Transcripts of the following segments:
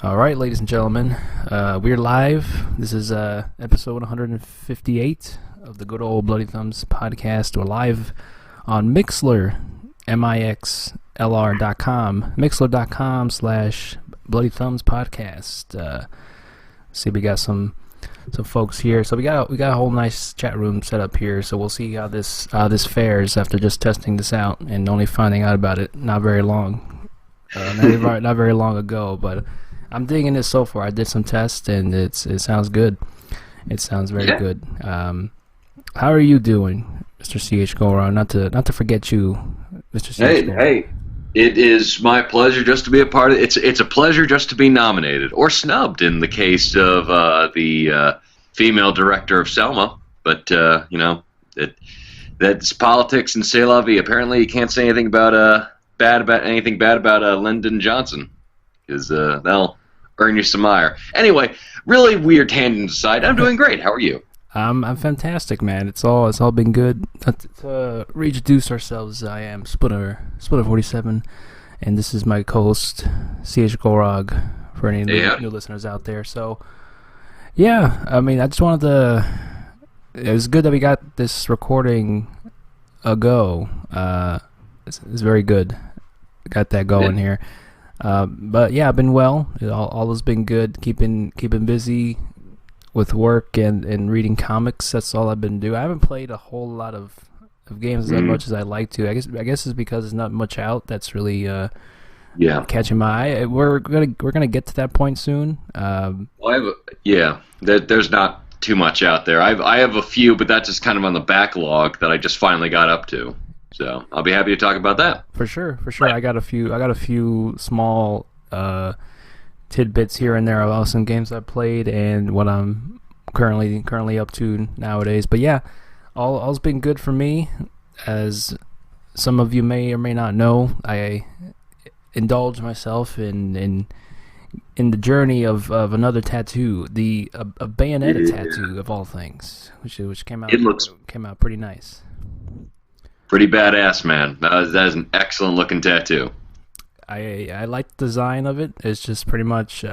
All right, ladies and gentlemen, we're live. This is episode 158 of the Good Old Bloody Thumbs podcast. We're live on Mixlr, mixlr.com, mixlr.com/Bloody Thumbs podcast. See, we got some folks here. So we got a whole nice chat room set up here. So we'll see how this fares after just testing this out and only finding out about it not very long, not very long ago, but. I'm digging this so far. I did some tests, and it sounds good. It sounds very good. How are you doing, Mr. CH Go Around? Not to forget you, Mr. CH. Hey, it is my pleasure just to be a part of it. It's a pleasure just to be nominated or snubbed in the case of the female director of Selma. But that's politics and c'est la vie. Apparently, you can't say anything about anything bad about Lyndon Johnson. Because that'll earn you some ire. Anyway, really weird tangent aside, I'm doing great. How are you? I'm fantastic, man. It's all been good. To reintroduce ourselves, I am Splitter 47, and this is my co-host CH Gorog for any new listeners out there. So, yeah, I mean, I just wanted to. It was good that we got this recording ago. It's very good. Got that going here. But yeah, I've been well. All has been good. Keeping busy with work and reading comics. That's all I've been doing. I haven't played a whole lot of games as much as I'd like to. I guess it's because there's not much out that's really catching my eye. We're gonna get to that point soon. There's not too much out there. I have a few, but that's just kind of on the backlog that I just finally got up to. So I'll be happy to talk about that. For sure. Right. I got a few small tidbits here and there about some games I played and what I'm currently up to nowadays. But yeah, all's been good for me. As some of you may or may not know, I indulged myself in the journey of another tattoo, a Bayonetta tattoo of all things, which came out pretty nice. Pretty badass, man. That is an excellent looking tattoo. I like the design of it. It's just pretty much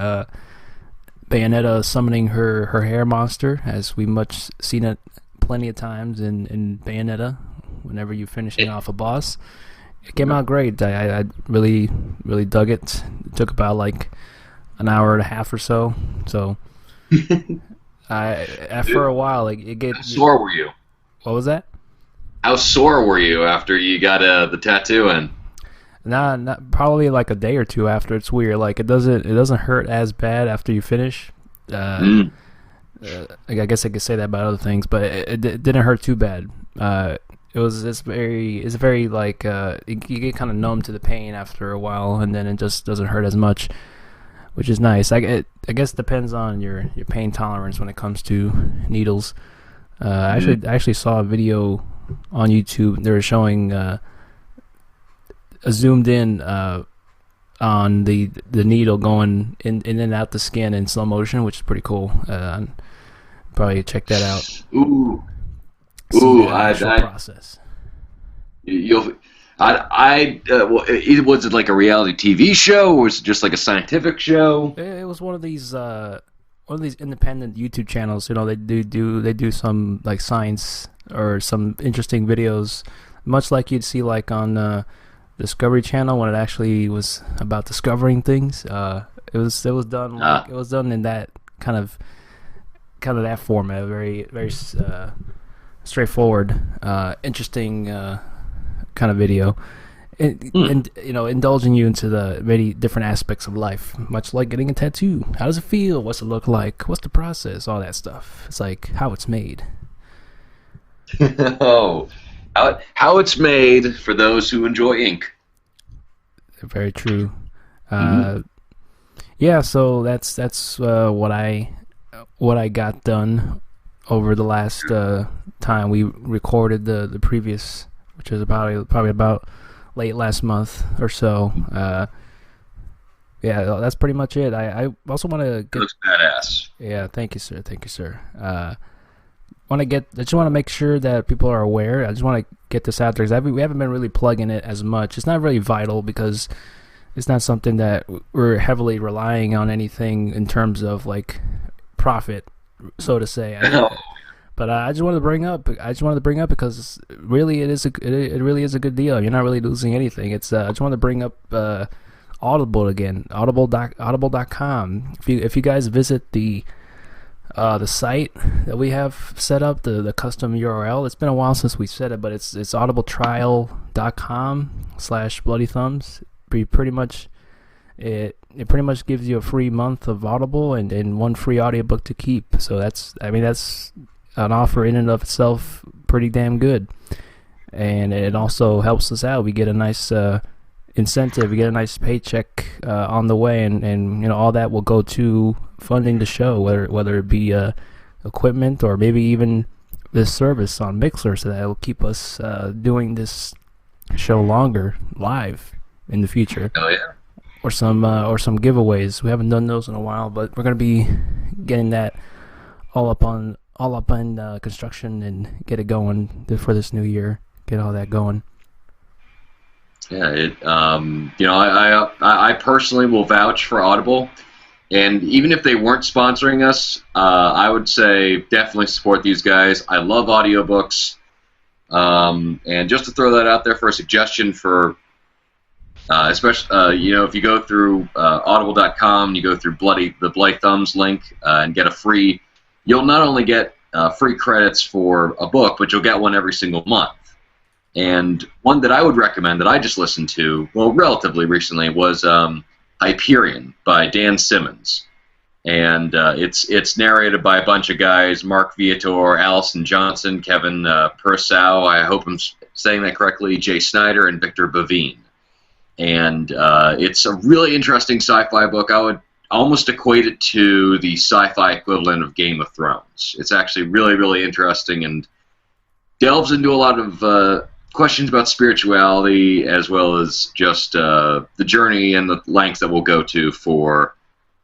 Bayonetta summoning her hair monster, as we much seen it plenty of times in Bayonetta. Whenever you're finishing off a boss, it came out great. I really dug it. It took about like an hour and a half or so. So after a while, how sore were you? What was that? How sore were you after you got the tattoo in? Not probably like a day or two after. It's weird. Like it doesn't hurt as bad after you finish. I guess I could say that about other things, but it didn't hurt too bad. It's very like you get kind of numb to the pain after a while, and then it just doesn't hurt as much, which is nice. I guess it depends on your pain tolerance when it comes to needles. I actually saw a video on YouTube. They were showing a zoomed in on the needle going in and out the skin in slow motion, which is pretty cool. Probably check that out. Process. Was it like a reality TV show, or was it just like a scientific show? It was one of these independent YouTube channels. They do some like science or some interesting videos, much like you'd see like on Discovery Channel when it actually was about discovering things. It was done in that kind of that format, very very straightforward, interesting kind of video, and indulging you into the many different aspects of life, much like getting a tattoo. How does it feel? What's it look like? What's the process? All that stuff. It's like how it's made. How it's made for those who enjoy ink. Very true. Yeah, so that's what I got done over the last time we recorded the previous, which was probably about late last month or so. Yeah, that's pretty much it. I also want to get. It looks badass. Yeah, thank you, sir. I just want to make sure that people are aware. I just want to get this out there because we haven't been really plugging it as much. It's not really vital because it's not something that we're heavily relying on anything in terms of like profit, so to say. But I just wanted to bring up. I just wanted to bring up because really it really is a good deal. You're not really losing anything. It's I just wanted to bring up Audible again. Audible.com. If you guys visit the site that we have set up, the custom URL. It's been a while since we said it, but it's audibletrial.com/bloody thumbs. Pretty much it pretty much gives you a free month of Audible and one free audiobook to keep. So that's an offer in and of itself pretty damn good. And it also helps us out. We get a nice incentive, we get a nice paycheck on the way, and all that will go to funding the show, whether it be equipment or maybe even this service on Mixer, so that it will keep us doing this show longer live in the future. Oh yeah. Or some giveaways. We haven't done those in a while, but we're gonna be getting that all up in construction and get it going for this new year. Get all that going. Yeah, I personally will vouch for Audible, and even if they weren't sponsoring us, I would say definitely support these guys. I love audiobooks, and just to throw that out there for a suggestion for, especially if you go through Audible.com, you go through the Bloody Thumbs link and get a free. You'll not only get free credits for a book, but you'll get one every single month. And one that I would recommend that I just listened to, well, relatively recently, was Hyperion by Dan Simmons. And it's narrated by a bunch of guys: Mark Viator, Allison Johnson, Kevin Purcell, I hope I'm saying that correctly, Jay Snyder, and Victor Bavine. And it's a really interesting sci-fi book. I would almost equate it to the sci-fi equivalent of Game of Thrones. It's actually really, really interesting and delves into a lot of questions about spirituality, as well as just the journey and the lengths that we'll go to for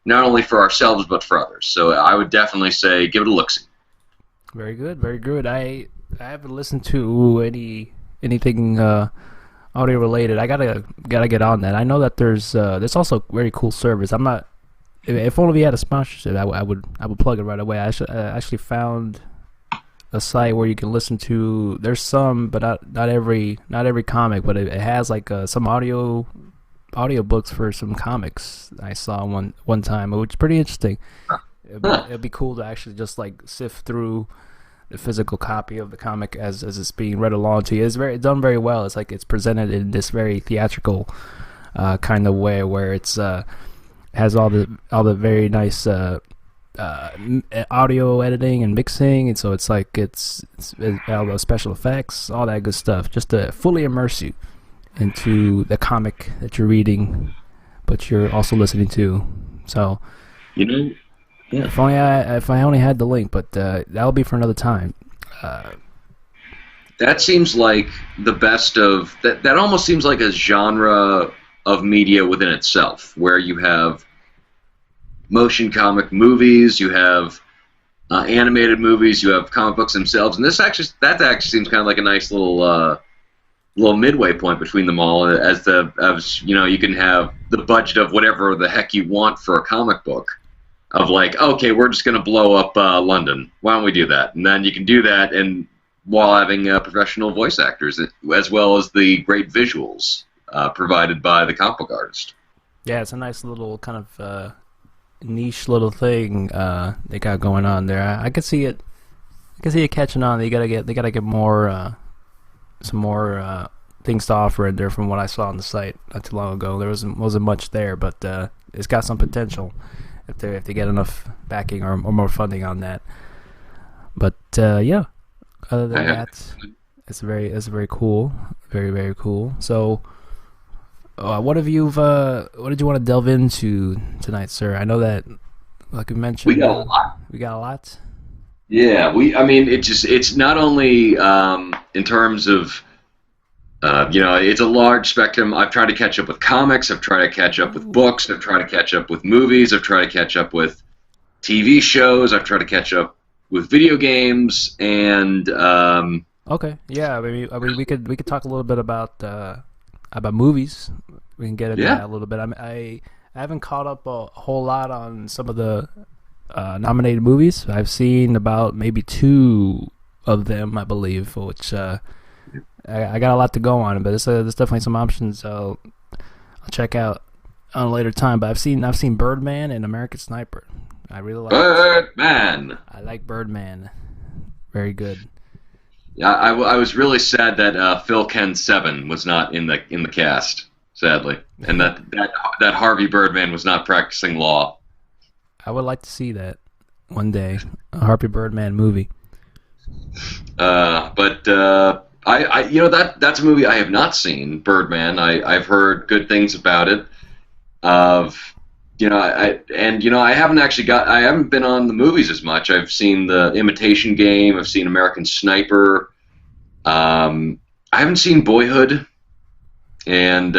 not only for ourselves but for others. So I would definitely say give it a look-see. Very good, very good. I haven't listened to anything audio related. I gotta get on that. I know that there's also a very cool service. I'm not. If only we had a sponsorship, I would plug it right away. I actually found a site where you can listen to. There's some, but not every comic, but it has like some audio books for some comics. I saw one time, which is pretty interesting. It'd be cool to actually just like sift through the physical copy of the comic as it's being read along to you. It's done very well. It's like it's presented in this very theatrical kind of way, where it's has all the very nice audio editing and mixing, and so it's like it's all those special effects, all that good stuff, just to fully immerse you into the comic that you're reading, but you're also listening to. So, yeah. If I only had the link, but that'll be for another time. That seems like the best of that. That almost seems like a genre of media within itself, where you have motion comic movies, you have animated movies, you have comic books themselves, and that actually seems kind of like a nice little midway point between them all. As you can have the budget of whatever the heck you want for a comic book, of like, okay, we're just going to blow up London. Why don't we do that? And then you can do that, and while having professional voice actors, as well as the great visuals provided by the comic book artist. Yeah, it's a nice little kind of niche little thing they got going on there. I could see it. Catching on. They gotta get more some more things to offer in there. From what I saw on the site not too long ago, there wasn't much there, but it's got some potential if they get enough backing or more funding on that. But yeah, other than that, it's very cool, very, very cool. So. What did you want to delve into tonight, sir? I know that, like we mentioned, we got a lot. Yeah, it's not only in terms of it's a large spectrum. I've tried to catch up with comics. I've tried to catch up with books. I've tried to catch up with movies. I've tried to catch up with TV shows. I've tried to catch up with video games. And okay, yeah. I mean, we could talk a little bit about movies. we can get into that a little bit. I haven't caught up a whole lot on some of the nominated movies. I've seen about maybe 2 of them, I believe, which I got a lot to go on, but there's definitely some options I'll check out on a later time. But I've seen Birdman and American Sniper. I really like Birdman. I like Birdman. Very good. Yeah, I was really sad that Phil Ken 7 was not in the cast, sadly, and that Harvey Birdman was not practicing law. I would like to see that one day, a Harvey Birdman movie. But I that's a movie I have not seen, Birdman. I've heard good things about it. I haven't been on the movies as much. I've seen The Imitation Game. I've seen American Sniper. I haven't seen Boyhood. And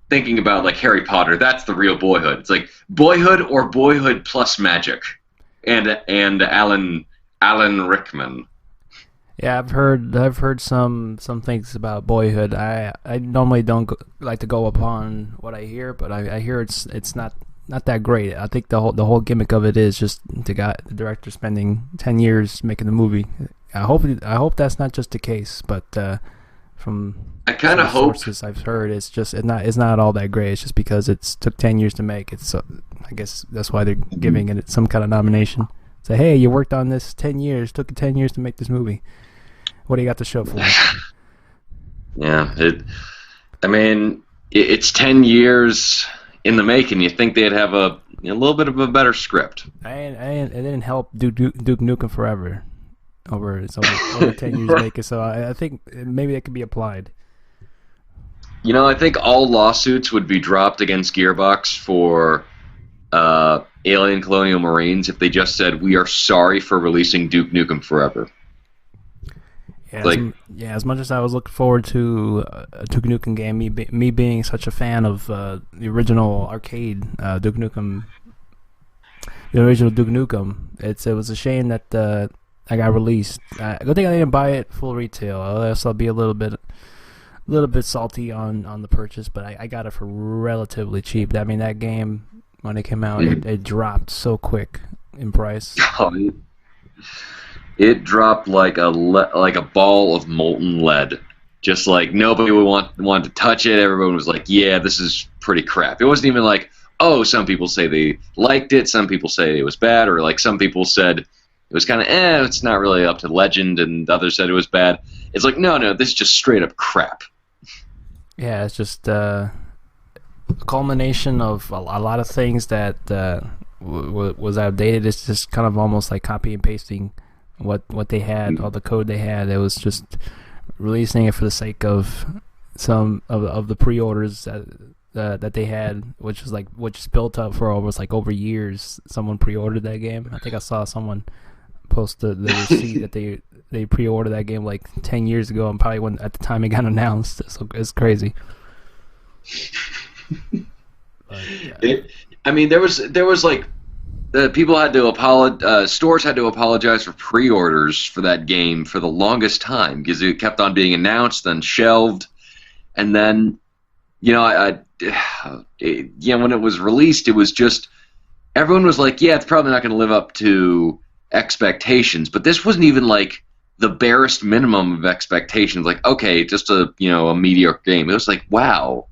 thinking about like Harry Potter, that's the real Boyhood. It's like Boyhood or Boyhood plus magic, and Alan Rickman. Yeah, I've heard some things about Boyhood. I normally don't like to go upon what I hear, but I hear it's not that great. I think the whole gimmick of it is just the director spending 10 years making the movie. I hope that's not just the case, but from sources I've heard, it's not all that great. It's just because it took 10 years to make it. So I guess that's why they're giving it some kind of nomination. Say, hey, you worked on this 10 years. Took 10 years to make this movie. What do you got to show for it? Yeah, it's 10 years in the making. You think they'd have a little bit of a better script. It didn't help Duke Nukem Forever. It's over 10 years making, so I think maybe that could be applied. I think all lawsuits would be dropped against Gearbox for Alien Colonial Marines if they just said, we are sorry for releasing Duke Nukem Forever. As much as I was looking forward to a Duke Nukem game, me being such a fan of the original arcade Duke Nukem, the original Duke Nukem, it was a shame that I got released. Good thing I didn't buy it full retail. Else I'll be a little bit salty on the purchase, but I got it for relatively cheap. I mean, that game when it came out, it dropped so quick in price. It dropped like a ball of molten lead. Just like nobody wanted to touch it. Everyone was like, "Yeah, this is pretty crap." It wasn't even like, "Oh, some people say they liked it, some people say it was bad," or like some people said it was kind of it's not really up to legend, and others said it was bad. It's like, no, this is just straight up crap. Yeah, it's just a culmination of a lot of things that was outdated. It's just kind of almost like copy and pasting what they had, all the code they had. It was just releasing it for the sake of some of the pre-orders that they had, which is built up for almost like over years. Someone pre-ordered that game. I think I saw someone post the receipt that they pre-ordered that game like 10 years ago, and probably when at the time it got announced. So it's crazy. But, yeah. There was like people had to apologize. Stores had to apologize for pre-orders for that game for the longest time because it kept on being announced, then shelved, and then when it was released, it was just everyone was like, yeah, it's probably not going to live up to expectations. But this wasn't even like the barest minimum of expectations. Like, okay, just a mediocre game. It was like, wow,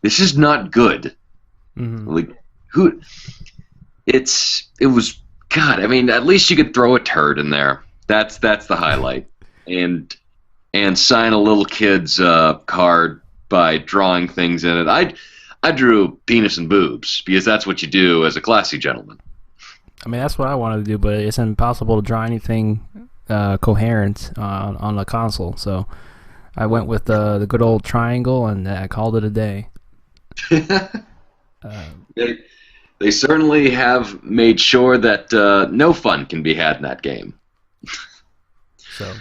this is not good. Mm-hmm. Like, who? It was God. I mean, at least you could throw a turd in there. That's the highlight, and sign a little kid's card by drawing things in it. I drew penis and boobs because that's what you do as a classy gentleman. I mean, that's what I wanted to do, but it's impossible to draw anything coherent on a console. So I went with the good old triangle, and I called it a day. They certainly have made sure that no fun can be had in that game. So,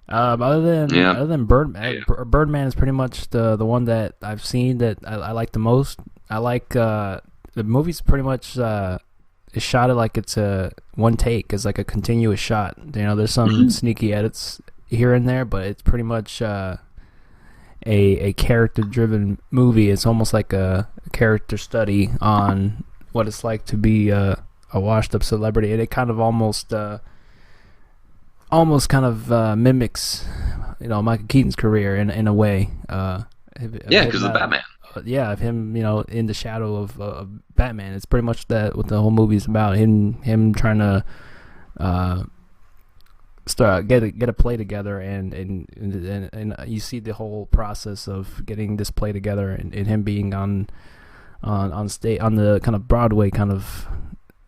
other than Birdman, Birdman is pretty much the one that I've seen that I like the most. I like the movie's pretty much it's shot like it's a one take. It's like a continuous shot. There's some sneaky edits here and there, but it's pretty much a character-driven movie. It's almost like a character study on what it's like to be a washed-up celebrity, and it kind of almost mimics, Michael Keaton's career in a way. Because of Batman. Yeah, of him, in the shadow of Batman. It's pretty much that what the whole movie is about. Him trying to get a play together, and you see the whole process of getting this play together, and him being on stage, on the kind of Broadway kind of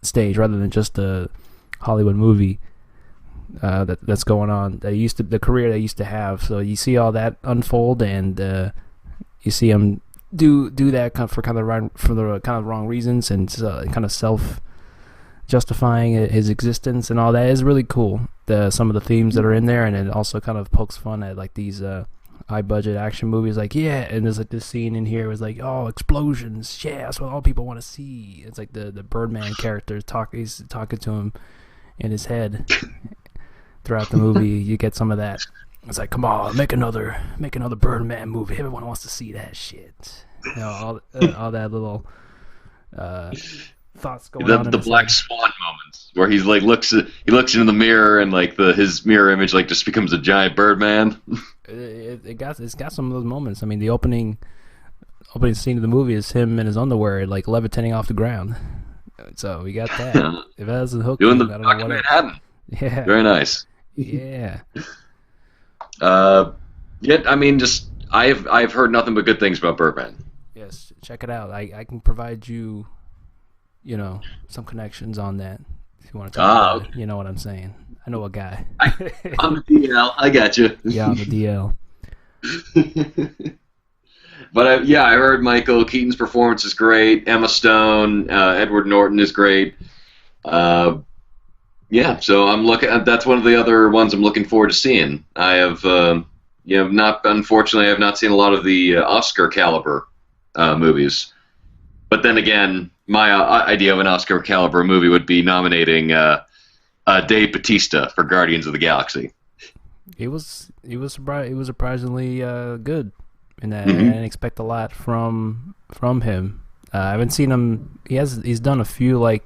stage rather than just a Hollywood movie that's going on. The career they used to have. So you see all that unfold, and you see him do that for the kind of wrong reasons, and kind of self justifying his existence and all that is really cool. Some of the themes that are in there, and it also kind of pokes fun at like these high budget action movies. Like, yeah, and there's like this scene in here was like, oh, explosions, yeah, that's what all people want to see. It's like the Birdman character he's talking to him in his head throughout the movie. You get some of that. It's like, come on, make another Birdman movie. Everyone wants to see that shit. All that little thoughts going on. The Black Swan moments where he's like looks into the mirror, and like his mirror image like just becomes a giant Birdman. It's got some of those moments. I mean, the opening scene of the movie is him in his underwear, like levitating off the ground. So we got that. If that doesn't hook doing you, the I don't know fucking what Manhattan. Yeah. Very nice. Yeah. Yet I mean, just I've heard nothing but good things about Birdman. Yes, check it out. I can provide you, some connections on that if you want to talk about it. You know what I'm saying. I know a guy. I'm the DL. I got you. Yeah, I'm the DL. But I heard Michael Keaton's performance is great. Emma Stone, Edward Norton is great. So I'm looking. That's one of the other ones I'm looking forward to seeing. I have, unfortunately, I have not seen a lot of the Oscar caliber movies. But then again, my idea of an Oscar caliber movie would be nominating Dave Bautista for Guardians of the Galaxy. He was surprisingly good in that. Mm-hmm. I didn't expect a lot from him. I haven't seen him. He's done a few, like,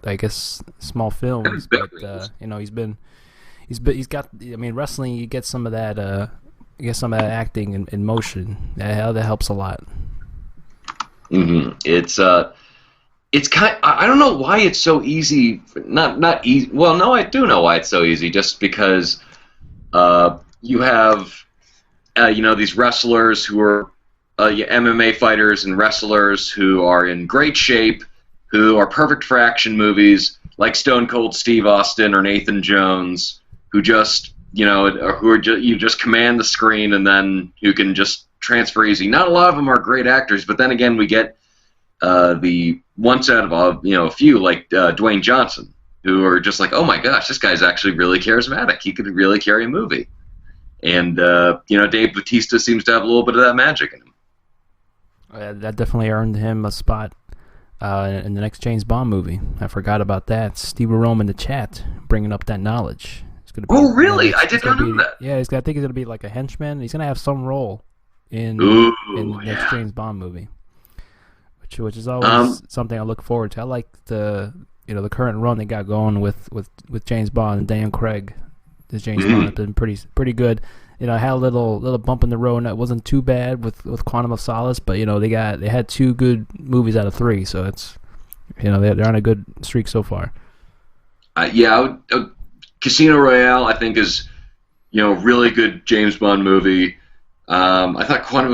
I guess, small films, but he's got. I mean, wrestling, you get some of that. You get some of that acting in motion. That helps a lot. Mm-hmm. It's kind. I don't know why it's so easy. Not easy. Well, no, I do know why it's so easy. Just because you have these wrestlers who are MMA fighters and wrestlers who are in great shape, who are perfect for action movies, like Stone Cold Steve Austin or Nathan Jones, who just you just command the screen and then you can just transfer easy. Not a lot of them are great actors, but then again, we get the once out of a few, like Dwayne Johnson, who are just like, oh my gosh, this guy's actually really charismatic. He could really carry a movie. And Dave Bautista seems to have a little bit of that magic in him. That definitely earned him a spot in the next James Bond movie. I forgot about that. Steve Rome in the chat bringing up that knowledge. It's gonna be, really? I did not know that. Yeah, I think he's gonna be like a henchman. He's gonna have some role in the next James Bond movie, which is always something I look forward to. I like the current run they got going with James Bond and Daniel Craig. This James Bond has been pretty good. I had a little bump in the road, and it wasn't too bad with Quantum of Solace, but they had 2 good movies out of 3, so it's they're on a good streak so far. Casino Royale I think is really good James Bond movie. I thought Quantum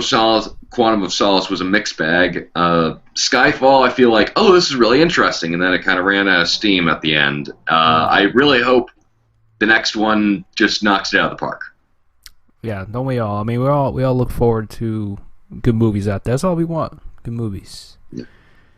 of Solace was a mixed bag. Skyfall, I feel like, oh, this is really interesting, and then it kind of ran out of steam at the end. I really hope the next one just knocks it out of the park. Yeah, don't we all? I mean, we all look forward to good movies out there. That's all we want. Good movies. Yeah.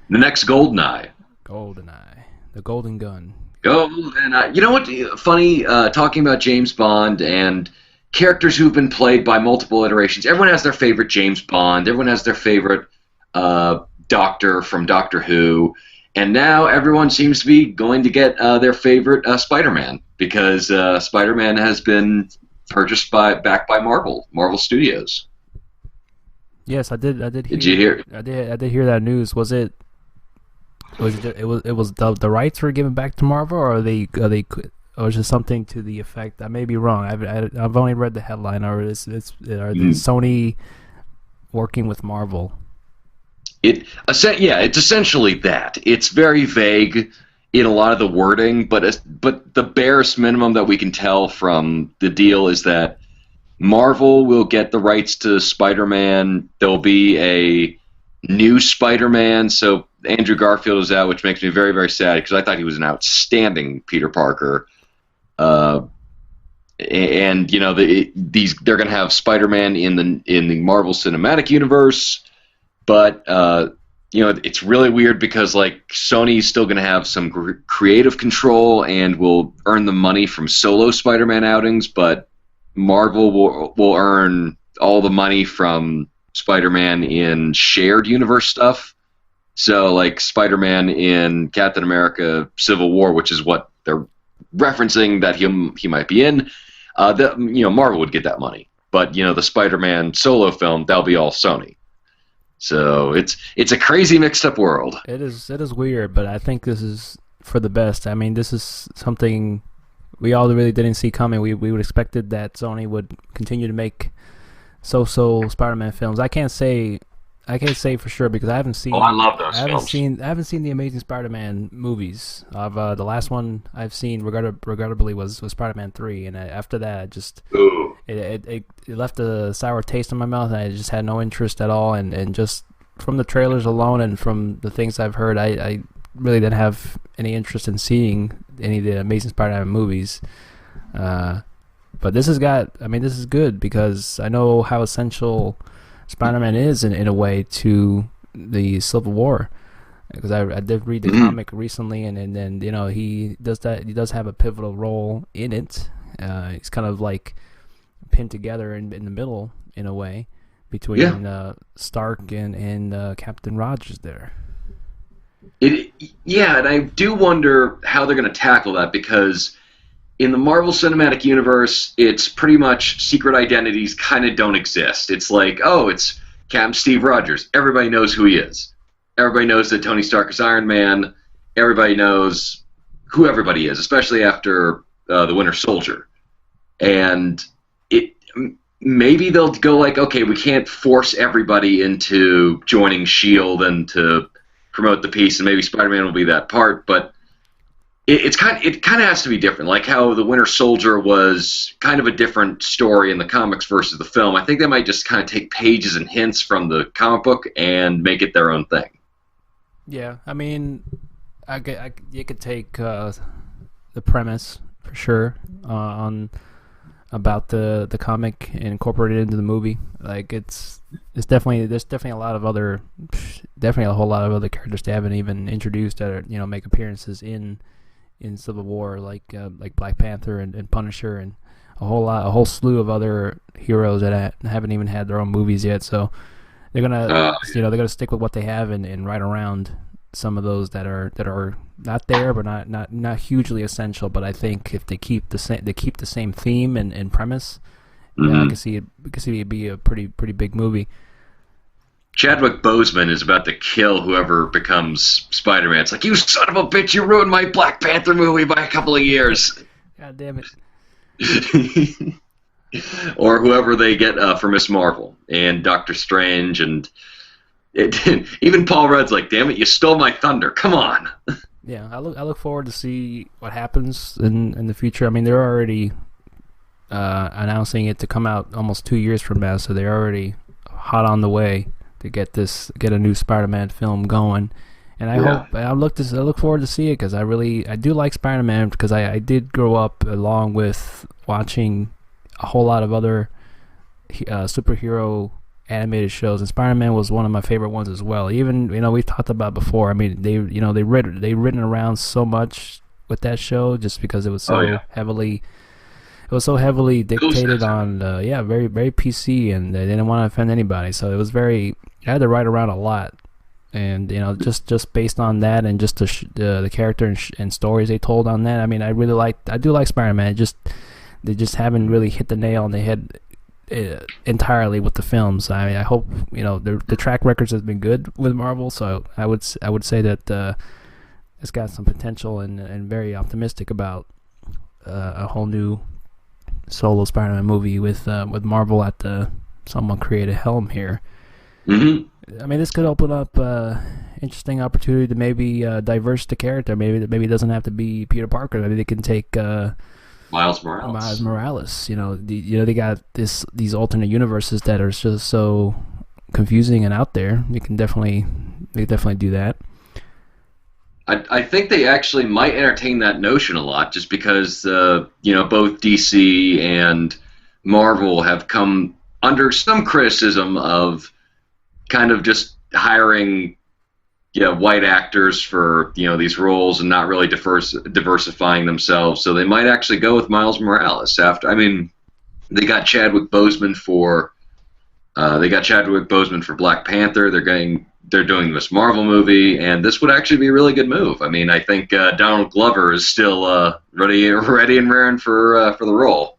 The next GoldenEye. The Golden Gun. GoldenEye. You know what? Funny, talking about James Bond and characters who've been played by multiple iterations. Everyone has their favorite James Bond. Everyone has their favorite Doctor from Doctor Who. And now everyone seems to be going to get their favorite Spider-Man, because Spider-Man has been purchased back by Marvel Studios. Yes, I did. I did Did hear. you hear? I did hear that news. Was it? It was the rights were given back to Marvel, or or is it something to the effect? I may be wrong. I've only read the headline, or are the Sony working with Marvel? It's essentially that. It's very vague in a lot of the wording, but the barest minimum that we can tell from the deal is that Marvel will get the rights to Spider-Man. There'll be a new Spider-Man. So Andrew Garfield is out, which makes me very, very sad because I thought he was an outstanding Peter Parker. And you know, they're going to have Spider-Man in the Marvel Cinematic Universe, but you know, it's really weird because like Sony's still going to have some creative control and will earn the money from solo Spider-Man outings, but Marvel will earn all the money from Spider-Man in shared universe stuff. So like Spider-Man in Captain America: Civil War, which is what they're referencing that he might be in. Marvel would get that money, but you know, the Spider-Man solo film, that'll be all Sony. So it's a crazy mixed up world. It is weird, but I think this is for the best. I mean, this is something we all really didn't see coming. We would expected that Sony would continue to make so Spider-Man films. I can't say for sure because I haven't seen. Oh, I love those films. I haven't seen the Amazing Spider-Man movies. The last one I've seen, regrettably, was Spider-Man 3, and after that, I just it left a sour taste in my mouth, and I just had no interest at all. And just from the trailers alone, and from the things I've heard, I really didn't have any interest in seeing any of the Amazing Spider-Man movies. But this is good because I know how essential Spider-Man is in a way to the Civil War, because I did read the comic recently, and then you know he does have a pivotal role in it. He's kind of like pinned together in the middle in a way between Stark and Captain Rogers there. And I do wonder how they're going to tackle that, because in the Marvel Cinematic Universe, it's pretty much secret identities kind of don't exist. It's like, oh, it's Captain Steve Rogers. Everybody knows who he is. Everybody knows that Tony Stark is Iron Man. Everybody knows who everybody is, especially after the Winter Soldier. And maybe they'll go like, okay, we can't force everybody into joining S.H.I.E.L.D. and to promote the peace, and maybe Spider-Man will be that part, but it kind of has to be different, like how the Winter Soldier was kind of a different story in the comics versus the film. I think they might just kind of take pages and hints from the comic book and make it their own thing. Yeah, I mean, you could take the premise for sure about the comic and incorporate it into the movie. Like there's definitely a lot of other, definitely a whole lot of other characters they haven't even introduced that are, you know, make appearances in Civil War, like Black Panther and Punisher, and a whole slew of other heroes that haven't even had their own movies yet. So they're gonna stick with what they have and right around some of those that are not there, but not hugely essential. But I think if they keep the same theme and premise, I can see it be a pretty big movie. Chadwick Boseman is about to kill whoever becomes Spider-Man. It's like, you son of a bitch, you ruined my Black Panther movie by a couple of years. God damn it. Or whoever they get for Miss Marvel and Doctor Strange, and even Paul Rudd's like, damn it, you stole my thunder. Come on. Yeah, I look forward to see what happens in the future. I mean, they're already announcing it to come out almost 2 years from now, so they're already hot on the way to get a new Spider-Man film going, and I look forward to see it, because I do like Spider-Man, because I did grow up along with watching a whole lot of other superhero animated shows, and Spider-Man was one of my favorite ones as well. Even, you know, we've talked about before. I mean, they written around so much with that show just because it was so heavily. It was so heavily dictated on, very, very PC, and they didn't want to offend anybody. So it was I had to write around a lot, and you know, just based on that, and just the character and stories they told on that. I mean, I do like Spider-Man. They just haven't really hit the nail on the head entirely with the films. I hope the track records has been good with Marvel, so I would say that it's got some potential and very optimistic about a whole new solo Spider-Man movie with Marvel at the somewhat creative helm here. Mm-hmm. I mean, this could open up interesting opportunity to maybe diverse the character. Maybe it doesn't have to be Peter Parker. Maybe they can take Miles Morales. Miles Morales. They got these alternate universes that are just so confusing and out there. They can definitely do that. I think they actually might entertain that notion a lot, just because both DC and Marvel have come under some criticism of kind of just hiring white actors for these roles and not really diversifying themselves. So they might actually go with Miles Morales after. I mean, they got Chadwick Boseman for Black Panther. They're doing this Marvel movie, and this would actually be a really good move. I mean, I think Donald Glover is still ready and raring for the role.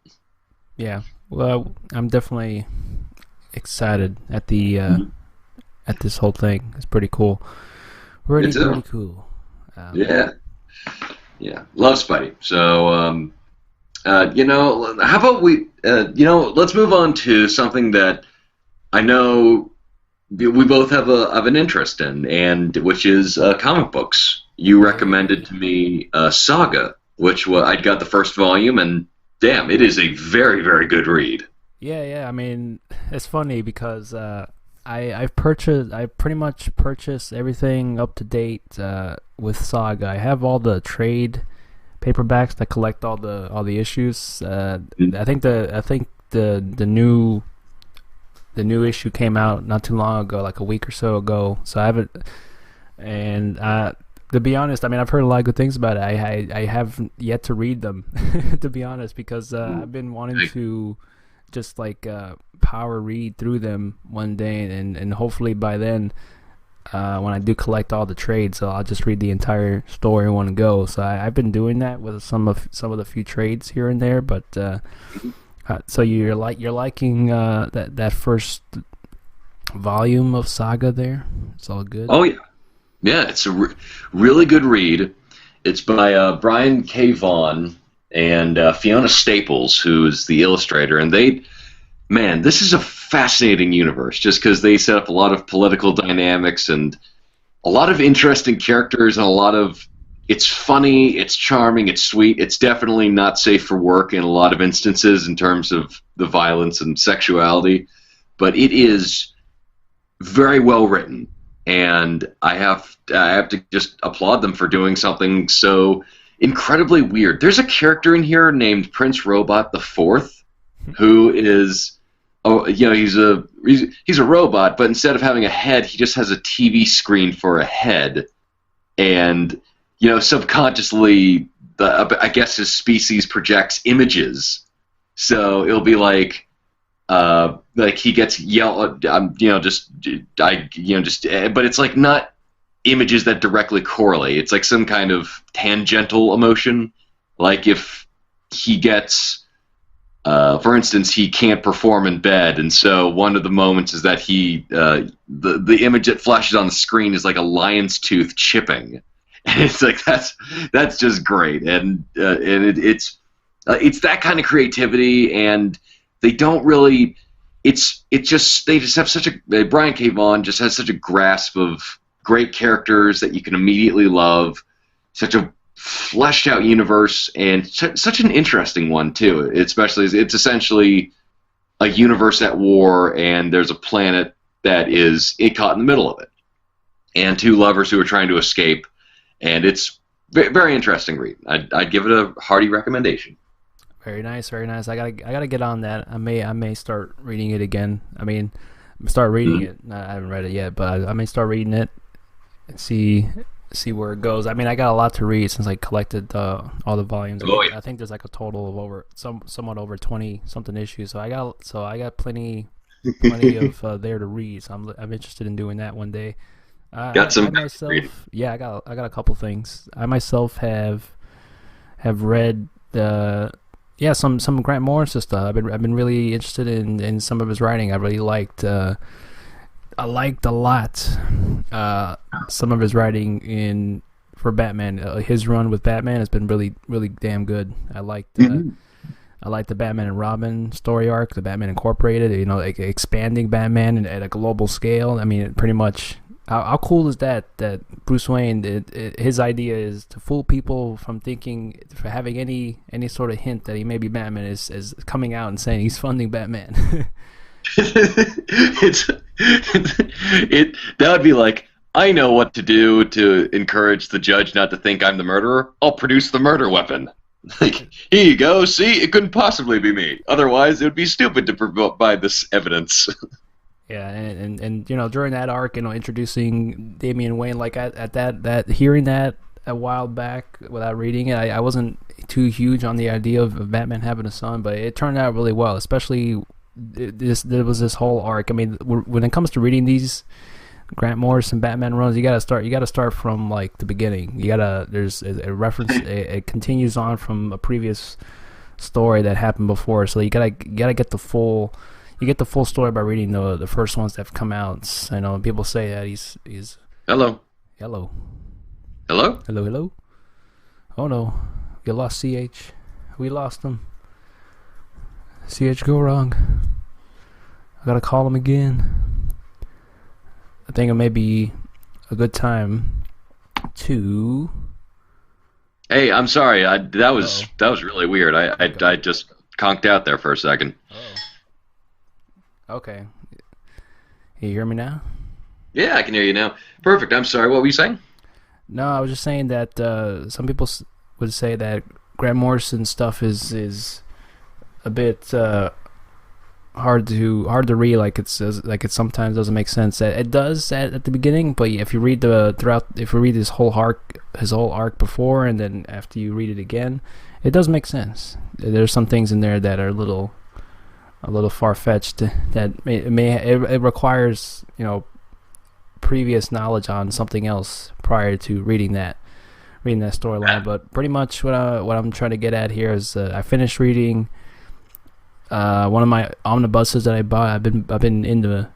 Yeah, well, I'm definitely excited at the at this whole thing. It's pretty cool. Pretty cool. Yeah, love Spidey. So, how about we, let's move on to something that I know we both have an interest in, and which is comic books. You recommended to me Saga, which I got the first volume, and damn, it is a very, very good read. Yeah. I mean, it's funny because I pretty much purchased everything up to date with Saga. I have all the trade paperbacks that collect all the issues. I think the new issue came out not too long ago, like a week or so ago. So I haven't, and to be honest, I mean, I've heard a lot of good things about it. I have yet to read them, to be honest, because I've been wanting to just like power read through them one day, and hopefully by then, when I do collect all the trades, so I'll just read the entire story in one go. So I've been doing that with some of the few trades here and there, but. So you're liking that first volume of Saga there? It's all good. Oh yeah, it's a really good read. It's by Brian K. Vaughan and Fiona Staples, who is the illustrator, and this is a fascinating universe just because they set up a lot of political dynamics and a lot of interesting characters and it's funny, it's charming, it's sweet. It's definitely not safe for work in a lot of instances in terms of the violence and sexuality, but it is very well written, and I have to just applaud them for doing something so incredibly weird. There's a character in here named Prince Robot the Fourth, who is, he's a robot, but instead of having a head, he just has a TV screen for a head, and subconsciously, I guess his species projects images. So it'll be like he gets yelled, but it's like not images that directly correlate. It's like some kind of tangential emotion. Like if he gets, for instance, he can't perform in bed, and so one of the moments is that the image that flashes on the screen is like a lion's tooth chipping. And it's like that's just great, and it's that kind of creativity, and they don't really. They just have Brian K. Vaughan just has such a grasp of great characters that you can immediately love, such a fleshed out universe, and such an interesting one too. Especially it's essentially a universe at war, and there's a planet that is caught in the middle of it, and two lovers who are trying to escape. And it's very interesting read. I'd give it a hearty recommendation. Very nice, very nice. I gotta get on that. I may start reading it again. I mean, start reading it. I haven't read it yet, but I may start reading it and see where it goes. I mean, I got a lot to read since I collected all the volumes. I think there's like a total of somewhat over 20 something issues. So I got plenty of there to read. So I'm interested in doing that one day. Got some. I got a couple things. I myself have read the some Grant Morrison stuff. I've been really interested in some of his writing. I really liked. I liked a lot some of his writing in for Batman. His run with Batman has been really really damn good. I like the Batman and Robin story arc, the Batman Incorporated. You know, like expanding Batman at a global scale. I mean, pretty much. How cool is that? That Bruce Wayne, his idea is to fool people from thinking, for having any sort of hint that he may be Batman, is coming out and saying he's funding Batman. That would be like, I know what to do to encourage the judge not to think I'm the murderer. I'll produce the murder weapon. Like, here you go. See, it couldn't possibly be me. Otherwise, it would be stupid to provide this evidence. Yeah, and you know, during that arc, you know, introducing Damian Wayne, like at that hearing that a while back without reading it, I wasn't too huge on the idea of Batman having a son, but it turned out really well. Especially there was this whole arc. I mean, when it comes to reading these Grant Morrison Batman runs, you gotta start from like the beginning. There's a reference, it continues on from a previous story that happened before, so you gotta get the full. You get the full story by reading the first ones that have come out. I know people say that he's Hello. Hello. Hello? Hello, hello. Oh no. You lost CH. We lost him. CH go wrong. I gotta call him again. I think it may be a good time to... Hey, I'm sorry. That was really weird. I just conked out there for a second. Oh. Okay. You hear me now? Yeah, I can hear you now. Perfect. I'm sorry. What were you saying? No, I was just saying that some people would say that Grant Morrison stuff is a bit hard to read. Like it sometimes doesn't make sense. It does at the beginning, but if you read his whole arc before and then after you read it again, it does make sense. There's some things in there that are a little far-fetched, that it requires, you know, previous knowledge on something else prior to reading that storyline. But pretty much what I'm trying to get at here is I finished reading one of my omnibuses that I bought. I've been in the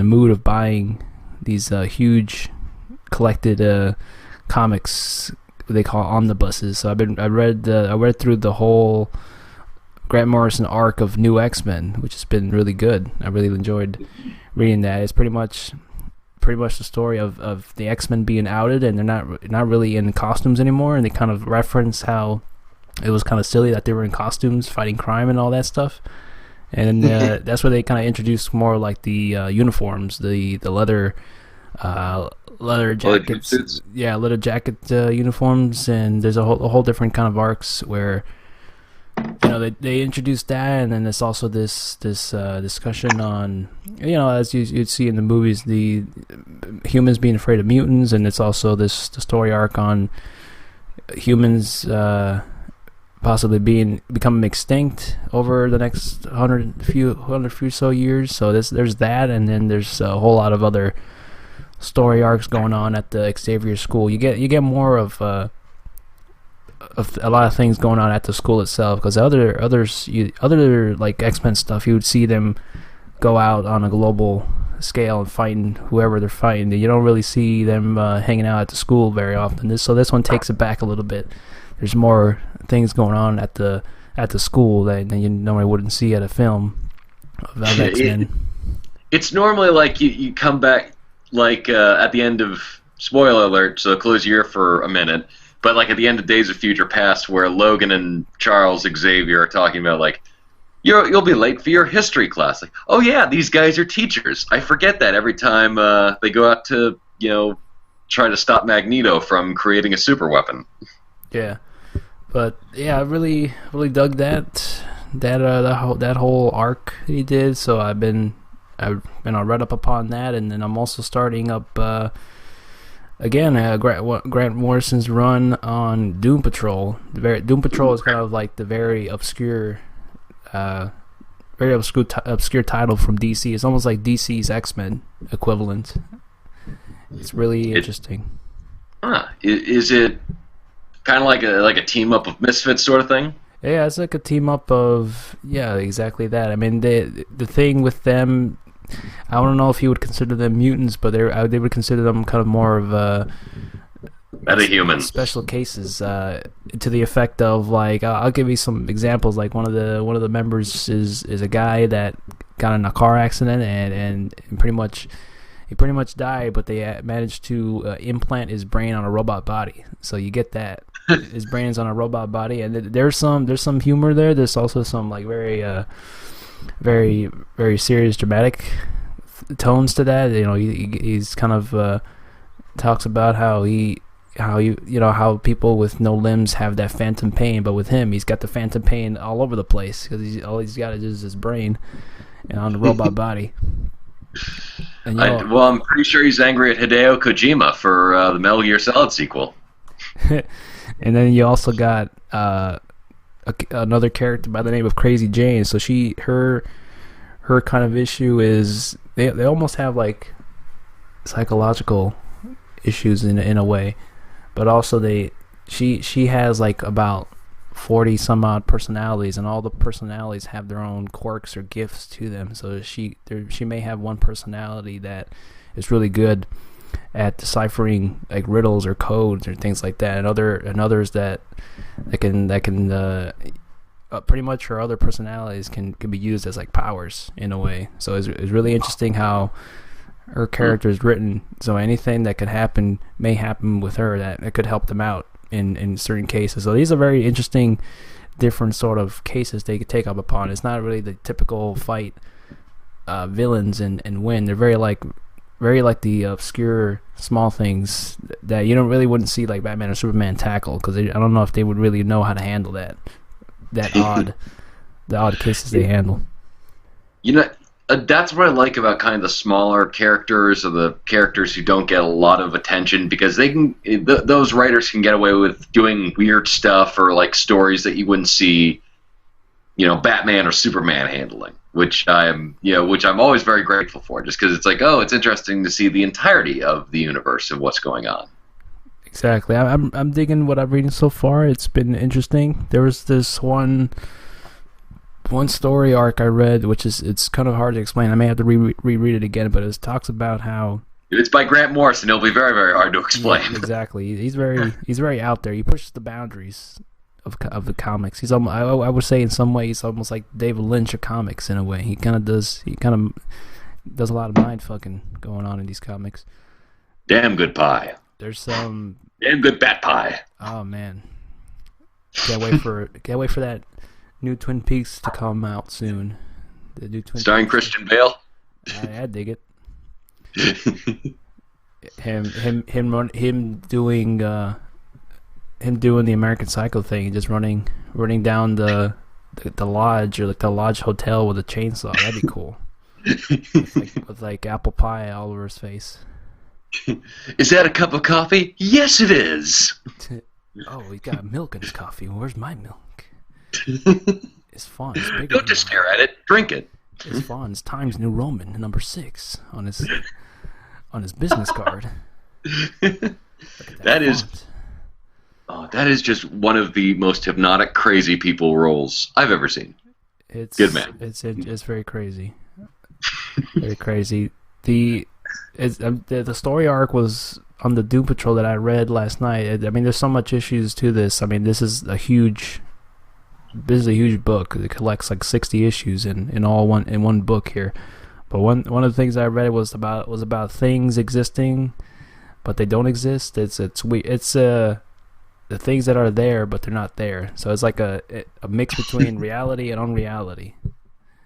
mood of buying these huge collected comics they call omnibuses. So I read through the whole Grant Morrison arc of New X-Men, which has been really good. I really enjoyed reading that. It's pretty much the story of the X-Men being outed, and they're not really in costumes anymore, and they kind of reference how it was kind of silly that they were in costumes fighting crime and all that stuff. And that's where they kind of introduced more like the uniforms, the leather jackets, leather jacket uniforms, and there's a whole different kind of arcs where, you know, they introduced that, and then there's also this discussion on, you know, as you'd see in the movies, the humans being afraid of mutants, and it's also the story arc on humans possibly becoming extinct over the next hundred few so years. So there's that, and then there's a whole lot of other story arcs going on at the Xavier School. You get more of a lot of things going on at the school itself, because other like X-Men stuff, you would see them go out on a global scale and fighting whoever they're fighting. You don't really see them hanging out at the school very often. So this one takes it back a little bit. There's more things going on at the school that you normally wouldn't see at a film of X-Men. It's normally like you come back like at the end of, spoiler alert, so close your ear for a minute, but like at the end of Days of Future Past, where Logan and Charles Xavier are talking about like, you'll be late for your history class. Like, oh yeah, these guys are teachers. I forget that every time they go out to, you know, try to stop Magneto from creating a super weapon. Yeah, but yeah, I really dug that whole arc that he did. So I've read up upon that, and then I'm also starting up again Grant Morrison's run on Doom Patrol. Doom Patrol is kind of like the very obscure title from DC. It's almost like DC's X-Men equivalent. It's really interesting. Is it kind of like a team up of misfits sort of thing? Yeah, it's like a team up of yeah, exactly that. I mean, the thing with them, I don't know if you would consider them mutants, but they would consider them kind of more of Metahumans. special cases to the effect of like I'll give you some examples. Like one of the members is a guy that got in a car accident and pretty much he pretty much died, but they managed to implant his brain on a robot body. So you get that his brain is on a robot body, and there's some humor there. There's also some like very very serious dramatic tones to that. You know, he's kind of talks about how how people with no limbs have that phantom pain, but with him, he's got the phantom pain all over the place because all he's got is his brain and on the robot body. And, well, I'm pretty sure he's angry at Hideo Kojima for the Metal Gear Solid sequel. And then you also got another character by the name of Crazy Jane. So her kind of issue is they almost have like psychological issues in a way, but also she has like about 40 some odd personalities, and all the personalities have their own quirks or gifts to them. So she may have one personality that is really good at deciphering like riddles or codes or things like that, and others that can pretty much her other personalities can be used as like powers in a way. So it's really interesting how her character is written, so anything that could happen may happen with her that it could help them out in certain cases. So these are very interesting, different sort of cases they could take up upon. It's not really the typical fight villains and win. They're very like the obscure small things that you wouldn't see like Batman or Superman tackle, because I don't know if they would really know how to handle the odd cases they handle. That's what I like about kind of the smaller characters, or the characters who don't get a lot of attention, because those writers can get away with doing weird stuff or like stories that you wouldn't see, Batman or Superman handling, which I'm always very grateful for, just because it's like, oh, it's interesting to see the entirety of the universe of what's going on. Exactly. I'm digging what I'm reading so far. It's been interesting. There was this one story arc I read, which it's kind of hard to explain. I may have to reread it again, but it talks about how it's by Grant Morrison. It'll be very, very hard to explain. Yeah, exactly. He's very out there. He pushes the boundaries of the comics. He's I would say in some ways almost like David Lynch of comics in a way. He kind of does a lot of mind fucking going on in these comics. Damn good pie. There's some damn good bat pie. Oh man, can't wait for that new Twin Peaks to come out soon. The new Twin starring Peaks. Christian Bale. I dig it. him doing the American Psycho thing, just running down the lodge, or like the lodge hotel with a chainsaw. That'd be cool. with like apple pie all over his face. Is that a cup of coffee? Yes, it is. Oh, he got milk in his coffee. Where's my milk? It's fun. It's bigger. Don't just stare at it. Drink it. It's fun. It's Times New Roman number 6 on his business card. That is just one of the most hypnotic, crazy people roles I've ever seen. It's good man. It's very crazy. Very crazy. The story arc was on the Doom Patrol that I read last night. I mean, there's so much issues to this. I mean, this is a huge book. It collects like 60 issues in one book here. But one of the things I read was about things existing, but they don't exist. It's the things that are there, but they're not there. So it's like a mix between reality and unreality.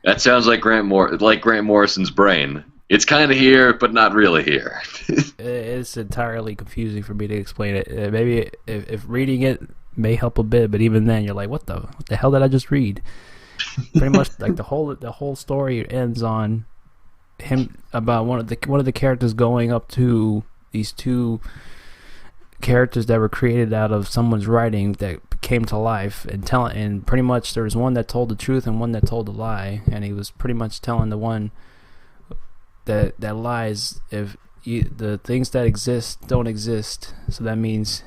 That sounds like Grant Morrison's brain. It's kind of here, but not really here. It's entirely confusing for me to explain it. Maybe if reading it may help a bit, but even then, you're like, what the hell did I just read? Pretty much, like the whole story ends on him about one of the characters going up to these two characters that were created out of someone's writing that came to life, and pretty much there was one that told the truth and one that told the lie, and he was pretty much telling the one that lies, if the things that exist don't exist, so that means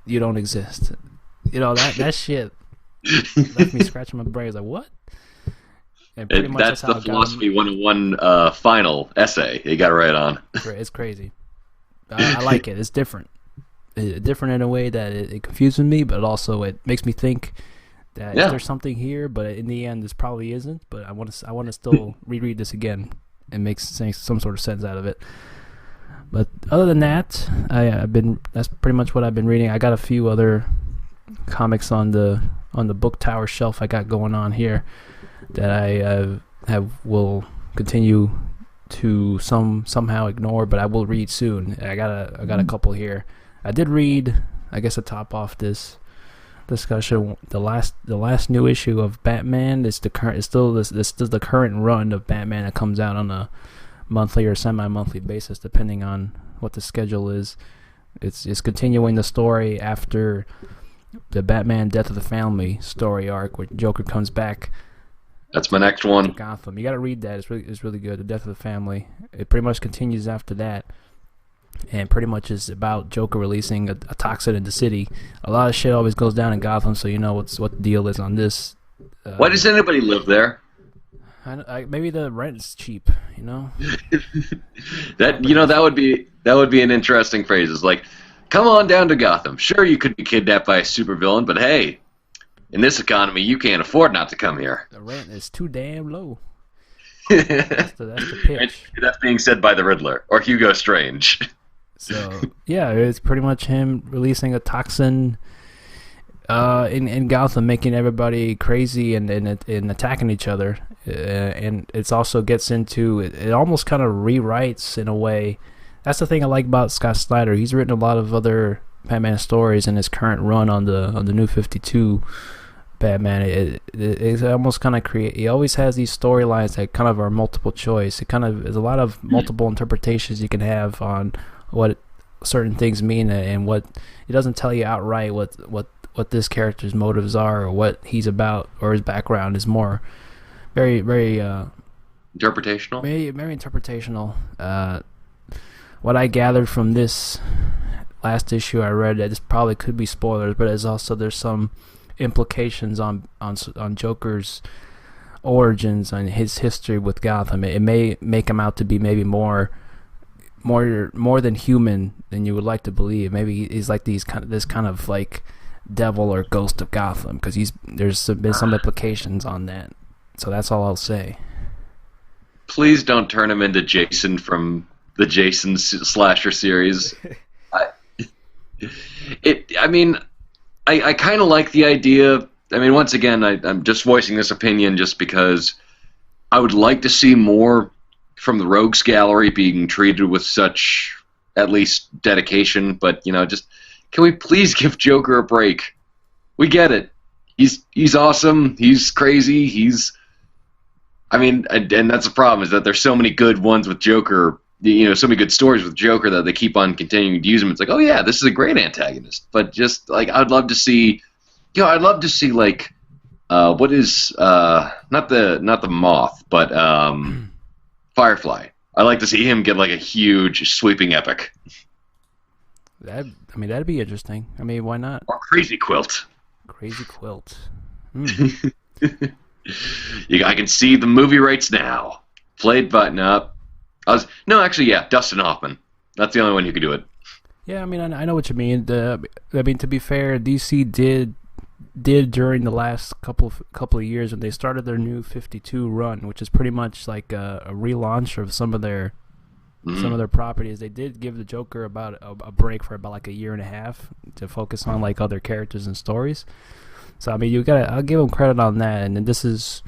you don't exist. That shit Left me scratching my brain. I was like, what? And pretty much That's that's how the I got philosophy him. 101 final essay. You got it right on. It's crazy. I like it. It's different. Different in a way that it confuses me, but also it makes me think that is Yeah. there something here? But in the end, this probably isn't. But I want to still reread this again and make some sort of sense out of it. But other than that, I've been that's pretty much what I've been reading. I got a few other comics on the book tower shelf I got going on here that I have will continue to somehow ignore, but I will read soon. I got a couple here. I did read, I guess to top off this discussion, the last new issue of Batman. It's still this is the current run of Batman that comes out on a monthly or semi-monthly basis, depending on what the schedule is. It's continuing the story after the Batman Death of the Family story arc, where Joker comes back That's my next to one. Gotham. You got to read that. It's really good. The Death of the Family. It pretty much continues after that, and pretty much is about Joker releasing a toxin in the city. A lot of shit always goes down in Gotham, so you know what the deal is on this. Why does anybody live there? Maybe the rent's cheap. You know. That would be an interesting phrase. It's like, come on down to Gotham. Sure, you could be kidnapped by a supervillain, but hey, in this economy, you can't afford not to come here. The rent is too damn low. And That's the pitch. that's being said by the Riddler or Hugo Strange. So yeah, it's pretty much him releasing a toxin in Gotham, making everybody crazy and attacking each other. And it's also gets into it almost kind of rewrites in a way. That's the thing I like about Scott Snyder. He's written a lot of other Batman stories in his current run on the New 52 Batman. It almost kind of he always has these storylines that kind of are multiple choice. It kind of there's a lot of multiple interpretations you can have on what certain things mean, and what it doesn't tell you outright what this character's motives are or what he's about, or his background is more very Interpretational? very interpretational. What I gathered from this last issue I read, that this probably could be spoilers, but there's some implications on Joker's origins and his history with Gotham. It may make him out to be maybe more than human than you would like to believe. Maybe he's like this kind of like devil or ghost of Gotham, because there's been some implications on that. So that's all I'll say. Please don't turn him into Jason from the Jason slasher series. I, I kind of like the idea. I mean, once again, I'm just voicing this opinion just because I would like to see more from the Rogues Gallery being treated with such, at least, dedication. But, just, can we please give Joker a break? We get it. He's awesome. He's crazy. And that's the problem, is that there's so many good ones with Joker, so many good stories with Joker that they keep on continuing to use him. It's like, oh yeah, this is a great antagonist. But just, like, I'd love to see, like, what is, not the Moth, but, Firefly. I'd like to see him get, like, a huge sweeping epic. That'd be interesting. I mean, why not? Or Crazy Quilt. Crazy Quilt. I can see the movie rights now. Played Button Up. Dustin Hoffman. That's the only one who could do it. Yeah, I mean, I know what you mean. To be fair, DC did during the last couple of years when they started their New 52 run, which is pretty much like a relaunch of some of their properties. They did give the Joker about a break for about like a year and a half to focus on like other characters and stories. So I mean, I'll give them credit on that. And then this is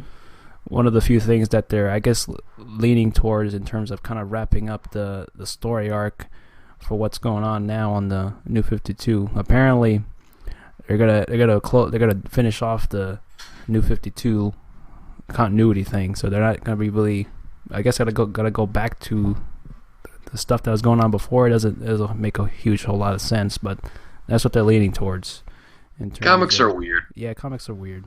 one of the few things that they're, I guess, leaning towards in terms of kind of wrapping up the story arc for what's going on now on the New 52. Apparently, they're gonna finish off the New 52 continuity thing. So they're not gonna be really, I guess, gotta go back to the stuff that was going on before. It doesn't make a whole lot of sense, but that's what they're leaning towards. Comics are weird. Yeah, comics are weird.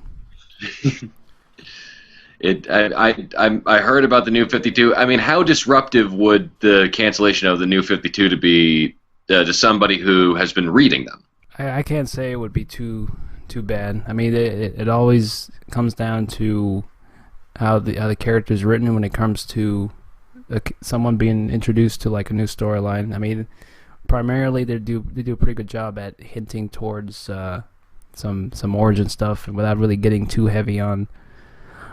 I heard about the New 52. I mean, how disruptive would the cancellation of the New 52 to be to somebody who has been reading them? I can't say it would be too too bad. I mean, it always comes down to how the character is written when it comes to someone being introduced to like a new storyline. I mean, primarily they do a pretty good job at hinting towards some origin stuff, and without really getting too heavy on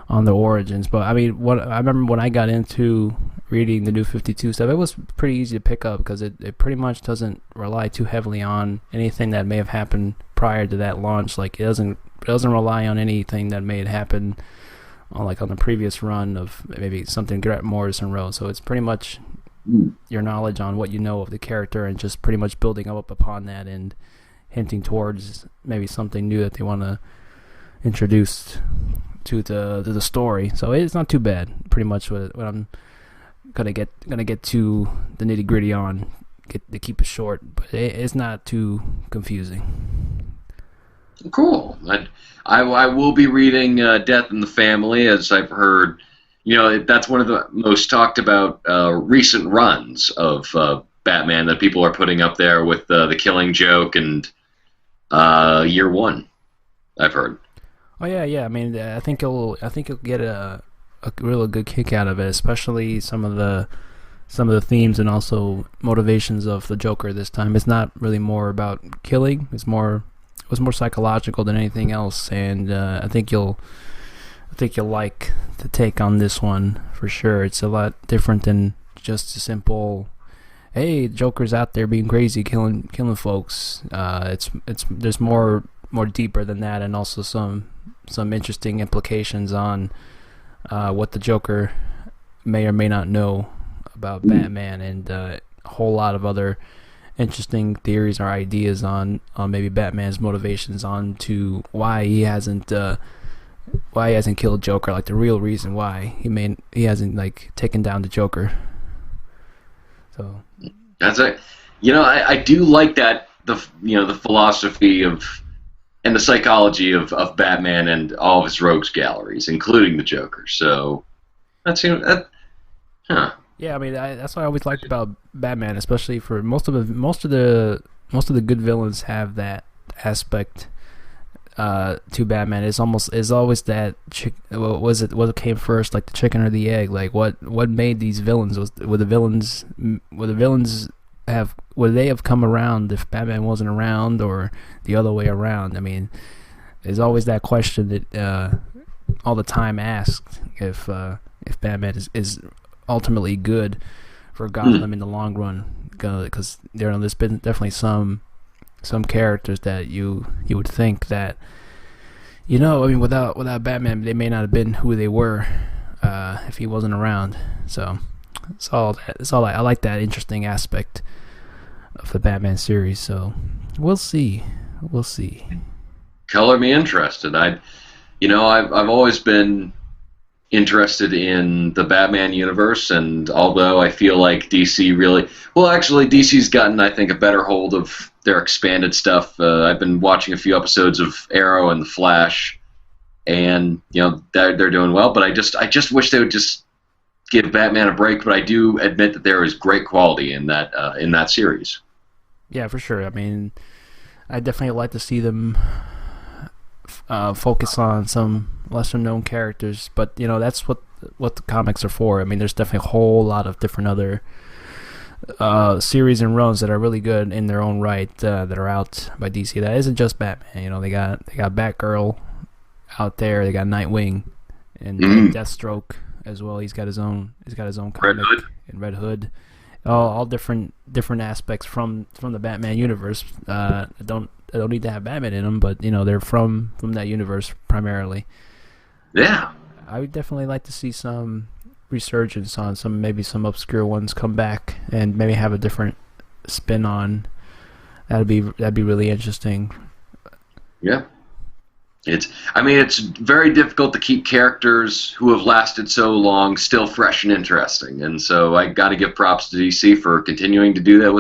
the origins. But I mean, what I remember when I got into reading the New 52 stuff, it was pretty easy to pick up because it pretty much doesn't rely too heavily on anything that may have happened prior to that launch. Like it doesn't rely on anything that may have happened on the previous run of maybe something Grant Morrison wrote. So it's pretty much your knowledge on what you know of the character and just pretty much building up upon that and hinting towards maybe something new that they want to introduce to the story. So it's not too bad. Pretty much what I'm gonna get to the nitty gritty on. Get to keep it short, but it's not too confusing. Cool. I will be reading Death in the Family, as I've heard. You know, that's one of the most talked about recent runs of Batman that people are putting up there with the Killing Joke and Year One. I've heard. Oh yeah. I mean, I think you'll get a really good kick out of it, especially some of the themes and also motivations of the Joker this time. It's not really more about killing. It was more psychological than anything else, and I think you'll like the take on this one for sure. It's a lot different than just a simple, hey, Joker's out there being crazy, killing folks. There's more deeper than that, and also some interesting implications on what the Joker may or may not know about Batman, and a whole lot of other interesting theories or ideas on maybe Batman's motivations on to why he hasn't killed Joker, like the real reason why he hasn't like taken down the Joker. So that's it. You know, I do like that the philosophy of and the psychology of Batman and all of his rogues galleries, including the Joker. So Yeah, I mean that's what I always liked about Batman, especially for most of the good villains have that aspect to Batman. It's always that what came first, like the chicken or the egg? Like what made these villains? Would they have come around if Batman wasn't around, or the other way around? I mean, there's always that question that all the time asked if Batman is ultimately good for Gotham in the long run, because there's been definitely some characters that you would think that, I mean, without Batman they may not have been who they were if he wasn't around. So it's all that. I like that interesting aspect of the Batman series. So we'll see. Color me interested. I've always been interested in the Batman universe, and although I feel like DC's gotten, I think, a better hold of their expanded stuff. I've been watching a few episodes of Arrow and The Flash, and they're doing well. But I just wish they would just give Batman a break. But I do admit that there is great quality in that series. Yeah, for sure. I mean, I definitely like to see them focus on some lesser known characters, but that's what the comics are for. I mean, there's definitely a whole lot of different other series and runs that are really good in their own right that are out by DC. That isn't just Batman. They got Batgirl out there. They got Nightwing and Deathstroke as well. He's got his own comic. And Red Hood. All different aspects from the Batman universe. I don't need to have Batman in them, but they're from that universe primarily. Yeah, I would definitely like to see some resurgence on maybe some obscure ones come back and maybe have a different spin on. That'd be really interesting. Yeah, it's very difficult to keep characters who have lasted so long still fresh and interesting, and so I got to give props to DC for continuing to do that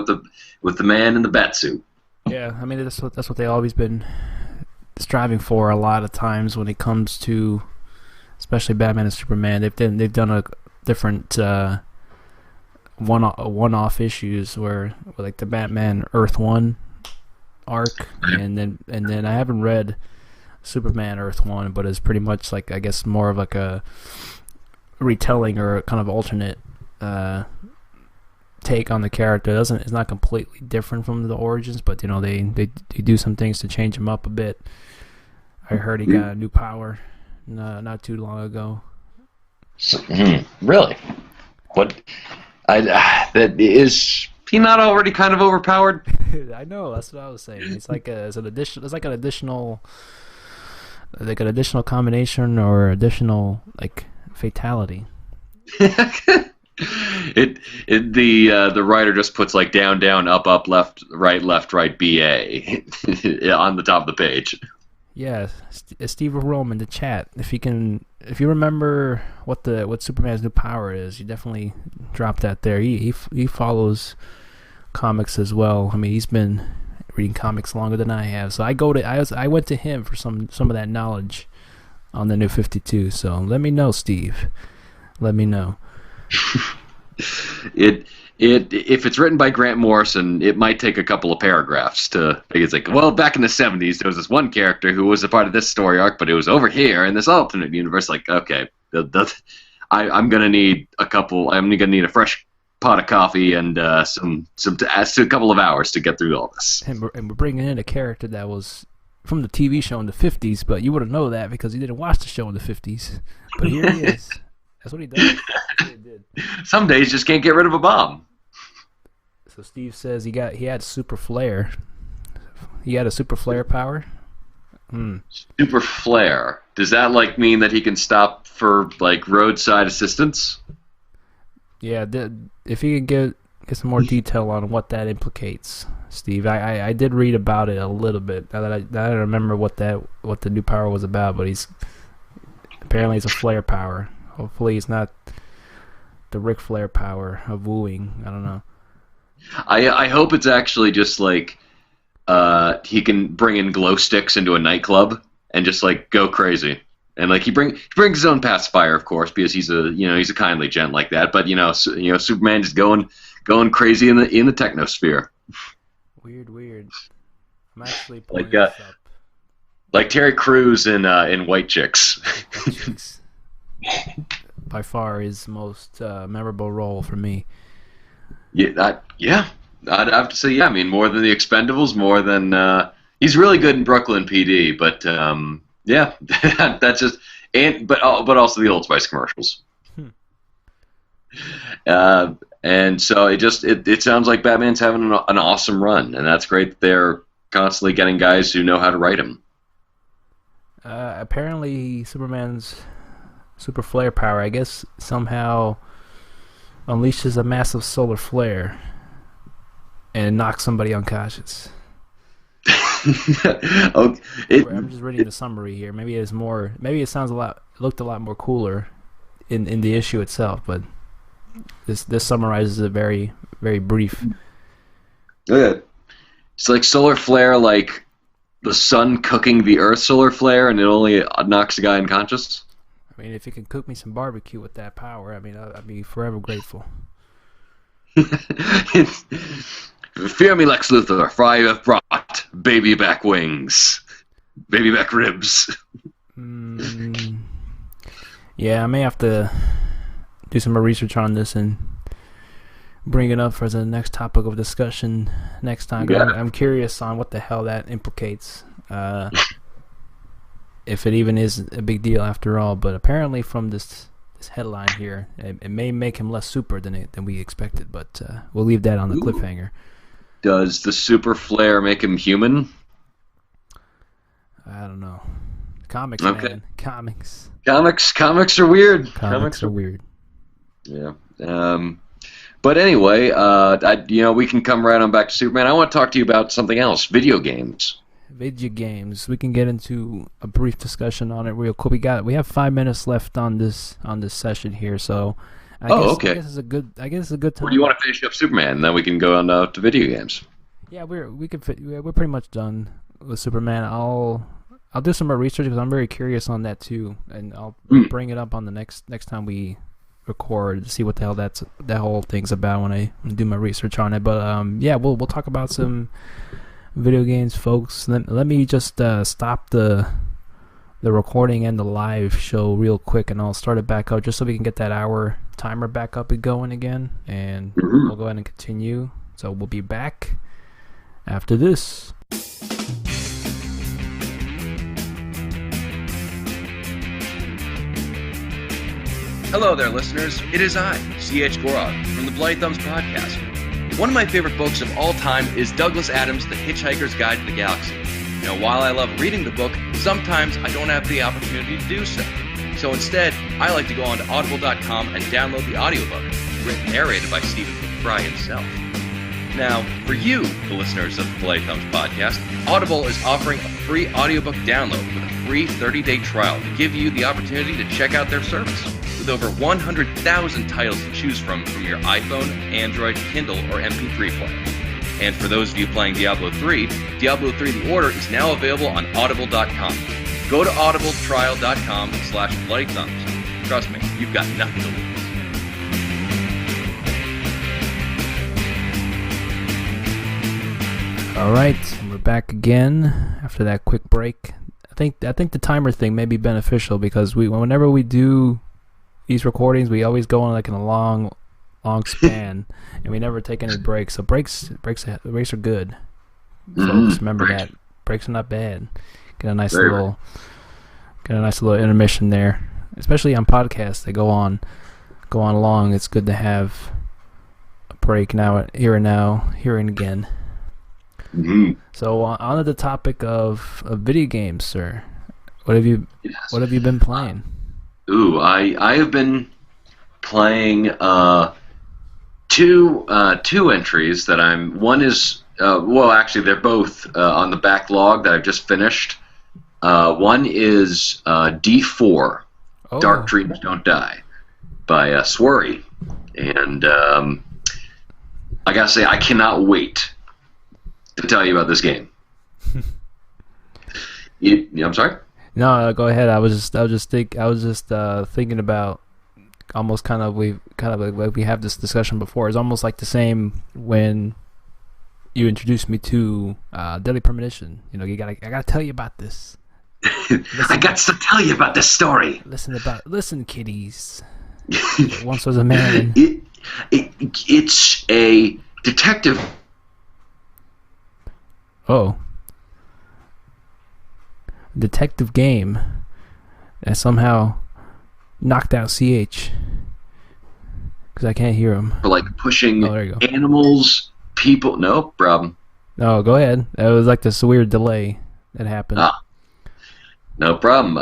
with the Man in the Batsuit. Yeah, I mean that's what they always been striving for a lot of times when it comes to, especially Batman and Superman. They've done a different one-off issues where like the Batman Earth 1 arc, and then I haven't read Superman Earth 1, but is pretty much like, I guess, more of like a retelling or a kind of alternate take on the character. It's not completely different from the origins, but they do some things to change him up a bit. I heard he got a new power not too long ago. Really? What? That is he not already kind of overpowered? I know, that's what I was saying. It's like an additional combination or additional like fatality. The writer just puts like down, up, left, right, BA on the top of the page. Yeah, Steve Rome in the chat. If you remember what Superman's new power is, you definitely drop that there. He follows comics as well. I mean, he's been reading comics longer than I have, so I went to him for some of that knowledge on the New 52. So let me know, Steve. Let me know. If it's written by Grant Morrison, it might take a couple of paragraphs to. It's like, well, back in the 70s, there was this one character who was a part of this story arc, but it was over here in this alternate universe. Like, okay, I'm gonna need a couple. I'm gonna need a fresh pot of coffee and a couple of hours to get through all this. And we're bringing in a character that was from the TV show in the 50s, but you wouldn't know that because you didn't watch the show in the 50s. But here he is. That's what he does. That's what he did. Some days just can't get rid of a bomb. So Steve says he had super flare. He had a super flare power. Super flare. Does that like mean that he can stop for like roadside assistance? Yeah. If you could get some more detail on what that implicates, Steve. I did read about it a little bit. Now that I don't remember what the new power was about, but apparently it's a flare power. Hopefully it's not the Ric Flair power of wooing. I don't know. I hope it's actually just like he can bring in glow sticks into a nightclub and just like go crazy. And like he brings his own pacifier, of course, because he's a kindly gent like that. But Superman just going crazy in the technosphere. Weird. I'm actually pulling this up. Like Terry Crews in White Chicks. White Chicks. By far his most memorable role for me. Yeah, I'd have to say yeah. I mean, more than the Expendables, more than he's really good in Brooklyn PD. But yeah, that's just but also the Old Spice commercials. And so it sounds like Batman's having an awesome run, and that's great that they're constantly getting guys who know how to write him. Apparently, Superman's super flare power, I guess, somehow unleashes a massive solar flare and knocks somebody unconscious. I'm just reading the summary here. Maybe it looked a lot more cooler in the issue itself, but this summarizes it very, very brief. Yeah. It's like solar flare, like the sun cooking the earth solar flare, and it only knocks the guy unconscious. I mean, if you can cook me some barbecue with that power, I mean, I'd be forever grateful. Fear me, Lex Luthor, for I have brought baby back wings. Baby back ribs. Yeah, I may have to do some more research on this and bring it up for the next topic of discussion next time. Yeah. I'm curious on what the hell that implicates. If it even is a big deal after all, but apparently from this headline here, it may make him less super than we expected, but we'll leave that on the cliffhanger. Does the super flare make him human? I don't know. Comics, okay. Man. Comics are weird. Comics are weird. Yeah. But anyway, we can come right on back to Superman. I want to talk to you about something else, video games. Video games. We can get into a brief discussion on it real quick. We have 5 minutes left on this session here, so okay. I guess it's a good time. Or do you want to finish up Superman, and then we can go on to video games? Yeah, we're pretty much done with Superman. I'll do some more research because I'm very curious on that too, and I'll bring it up on the next time we record to see what the hell that whole thing's about when I do my research on it. But yeah, we'll talk about some video games, folks. Let me just stop the the recording and the live show real quick, and I'll start it back up just so we can get that hour timer back up and going again, and we'll go ahead and continue. So we'll be back after this. Hello there, listeners. It is I, C.H. Gorog, from the Bloody Thumbs podcast. One of my favorite books of all time is Douglas Adams' The Hitchhiker's Guide to the Galaxy. Now, while I love reading the book, sometimes I don't have the opportunity to do so. So instead, I like to go onto audible.com and download the audiobook, narrated by Stephen Fry himself. Now, for you, the listeners of the Bloody Thumbs podcast, Audible is offering a free audiobook download with a free 30-day trial to give you the opportunity to check out their service. With over 100,000 titles to choose from your iPhone, Android, Kindle, or MP3 player. And for those of you playing Diablo 3, Diablo 3 The Order is now available on audible.com. Go to audibletrial.com/bloodythumbs. Trust me, you've got nothing to lose. All right, we're back again after that quick break. I think the timer thing may be beneficial because whenever we do these recordings, we always go on like in a long span, and we never take any breaks. So breaks are good. Folks, remember that breaks are not bad. Get a nice little intermission there, especially on podcasts. They go on long. It's good to have a break now, here and again. Mm-hmm. So on to the topic of video games, sir. What have you been playing? I have been playing two entries that one is actually they're both on the backlog that I've just finished. One is D4, Dark Dreams Don't Die, by Swery, and I gotta say I cannot wait to tell you about this game. I'm sorry. No, go ahead. I was just thinking about almost kind of like we have this discussion before. It's almost like the same when you introduced me to Deadly Premonition. You know, I gotta tell you about this. I got to tell you about this story. Listen, kiddies. Once was a man. It's a detective. Detective game that somehow knocked out CH because I can't hear him. For like pushing there you go. Animals, people. No problem. No, go ahead. It was like this weird delay that happened. No problem.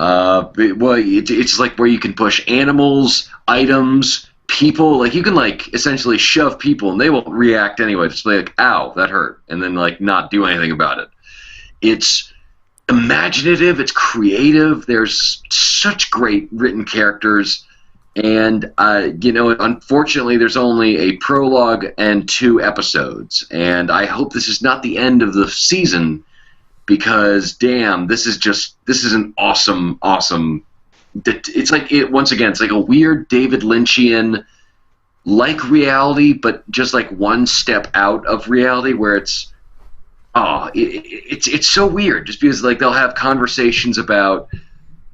It's like where you can push animals, items, people. Like you can like essentially shove people and they won't react anyway. Just like, ow, that hurt, and then like not do anything about it. It's imaginative, it's creative, there's such great written characters, and unfortunately there's only a prologue and 2 episodes, and I hope this is not the end of the season, because damn, this is an awesome it's like it's like a weird David Lynchian like reality, but just like one step out of reality, where it's so weird, just because like they'll have conversations about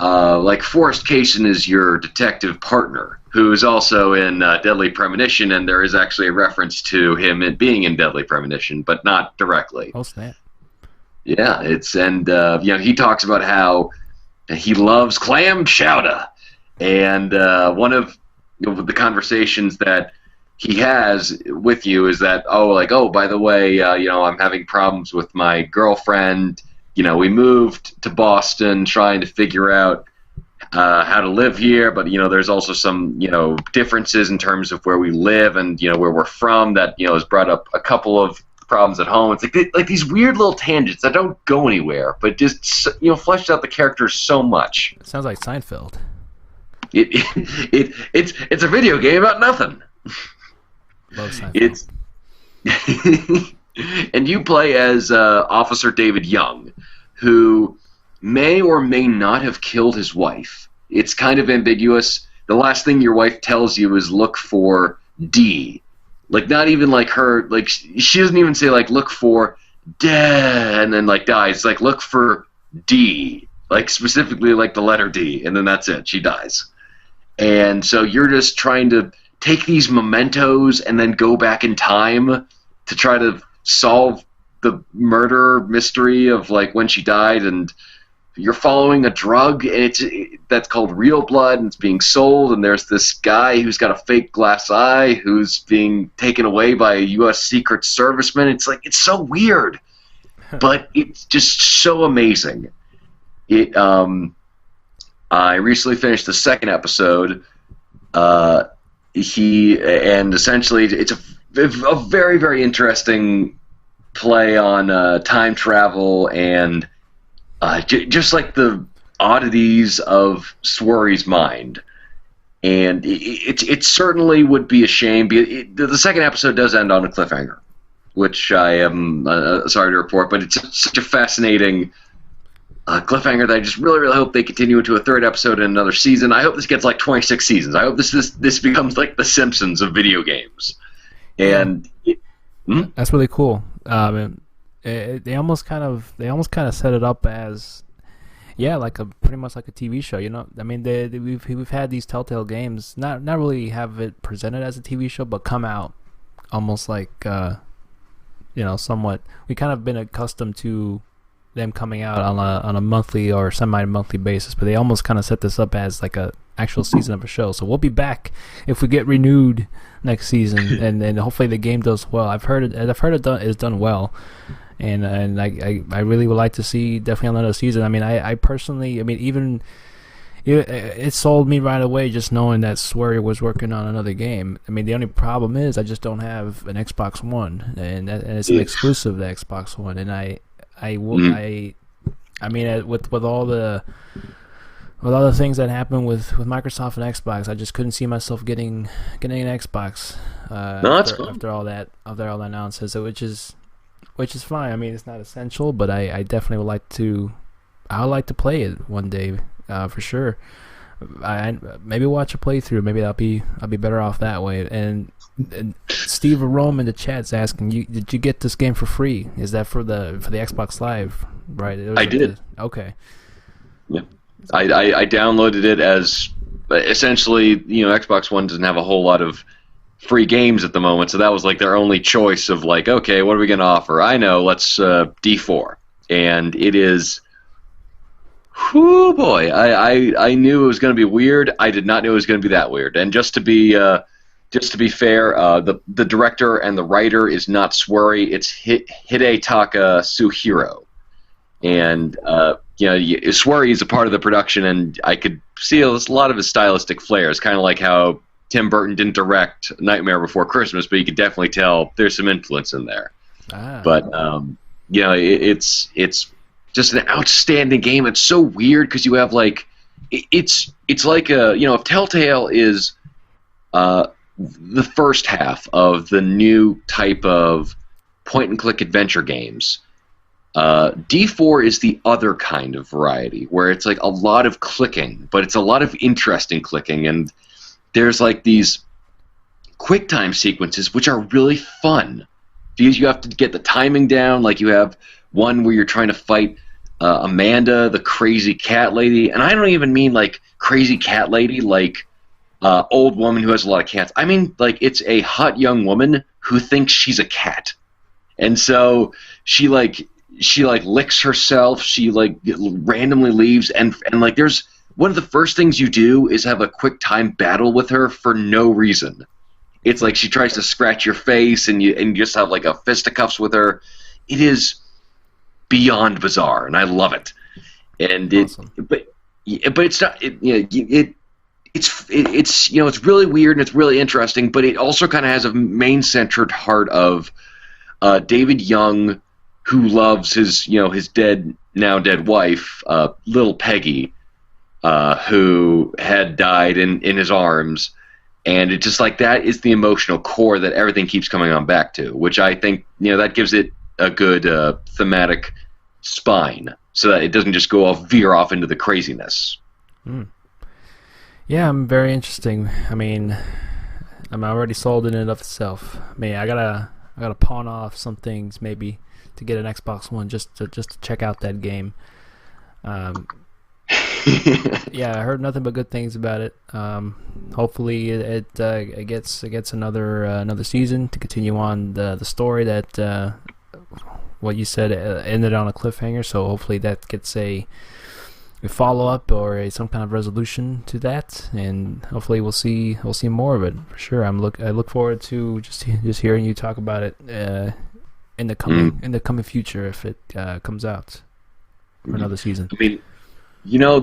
like Forrest Kaysen is your detective partner, who is also in Deadly Premonition, and there is actually a reference to him being in Deadly Premonition, but not directly. Oh snap! Yeah, he talks about how he loves clam chowder, and one of the conversations that he has with you is that, by the way, I'm having problems with my girlfriend. We moved to Boston trying to figure out how to live here, but, there's also some, differences in terms of where we live and, where we're from that, has brought up a couple of problems at home. It's like these weird little tangents that don't go anywhere, but just, fleshed out the characters so much. It sounds like Seinfeld. It's a video game about nothing. Love Seinfeld. And you play as Officer David Young, who may or may not have killed his wife. It's kind of ambiguous. The last thing your wife tells you is look for D. Like, not even like her, like, she doesn't even say, like, look for dead and then, like, dies. It's like, look for D. like specifically like the letter D, and then that's it. She dies. And so you're just trying to take these mementos and then go back in time to try to solve the murder mystery of like when she died, and you're following a drug, and that's called real blood, and it's being sold, and there's this guy who's got a fake glass eye who's being taken away by a U.S. Secret Serviceman. It's like, it's so weird, but it's just so amazing. I recently finished the second episode. Essentially it's a very, very interesting play on time travel and just like the oddities of Swery's mind. And it certainly would be a shame. The second episode does end on a cliffhanger, which I am sorry to report, but it's such a fascinating cliffhanger that I just really, really hope they continue into a third episode in another season. I hope this gets like 26 seasons. I hope this becomes like the Simpsons of video games. And that's really cool. They almost kind of set it up as, like pretty much like a TV show. You know, I mean, we've had these Telltale games not really have it presented as a TV show, but come out almost like somewhat. We kind of been accustomed to them coming out on a monthly or semi-monthly basis, but they almost kind of set this up as like a actual season of a show. So we'll be back if we get renewed next season, and hopefully the game does well. I've heard it is done well, and I really would like to see definitely another season. I mean, I personally, even it sold me right away just knowing that Swery was working on another game. I mean, the only problem is I just don't have an Xbox One, and it's an exclusive to Xbox One, and with all the things that happened with Microsoft and Xbox, I just couldn't see myself getting an Xbox after all that nonsense. Which is fine. I mean, it's not essential, but I definitely would like to. I would like to play it one day, for sure. I maybe watch a playthrough. Maybe I'll be better off that way. And Steve Rome in the chat's asking, did you get this game for free? Is that for the Xbox Live? Right. I did. Okay. Yeah. I downloaded it as essentially, Xbox One doesn't have a whole lot of free games at the moment, so that was like their only choice of like, okay, what are we going to offer? I know, let's D4. And it is, whoo boy, I knew it was going to be weird. I did not know it was going to be that weird. And just to be fair, the director and the writer is not Swery, it's Hidetaka Suhiro. And Swery is a part of the production, and I could see a lot of his stylistic flair. It's kind of like how Tim Burton didn't direct Nightmare Before Christmas, but you could definitely tell there's some influence in there. But it's just an outstanding game. It's so weird because you have like it's like if Telltale is the first half of the new type of point-and-click adventure games. D4 is the other kind of variety, where it's like a lot of clicking, but it's a lot of interesting clicking, and there's like these QuickTime sequences which are really fun because you have to get the timing down. Like you have one where you're trying to fight Amanda, the crazy cat lady, and I don't even mean like crazy cat lady like old woman who has a lot of cats. I mean like it's a hot young woman who thinks she's a cat, and so she licks herself. She like randomly leaves, and like there's one of the first things you do is have a quick time battle with her for no reason. It's like she tries to scratch your face, and you just have like a fisticuffs with her. It is beyond bizarre, and I love it. And awesome. but it's not. It's really weird and it's really interesting, but it also kind of has a main-centered heart of David Young, who loves his now dead wife, little Peggy, who had died in his arms, and it's just like that is the emotional core that everything keeps coming on back to, which I think that gives it a good thematic spine, so that it doesn't just veer off into the craziness. Yeah, I'm very interesting. I mean, I'm already sold in and of itself. I mean, I gotta pawn off some things maybe to get an Xbox One just to check out that game. Yeah, I heard nothing but good things about it. Hopefully, it gets another season to continue on the story that what you said ended on a cliffhanger. So hopefully that gets a follow up or some kind of resolution to that, and hopefully we'll see more of it for sure. I look forward to just hearing you talk about it in the coming future if it comes out for another season. I mean,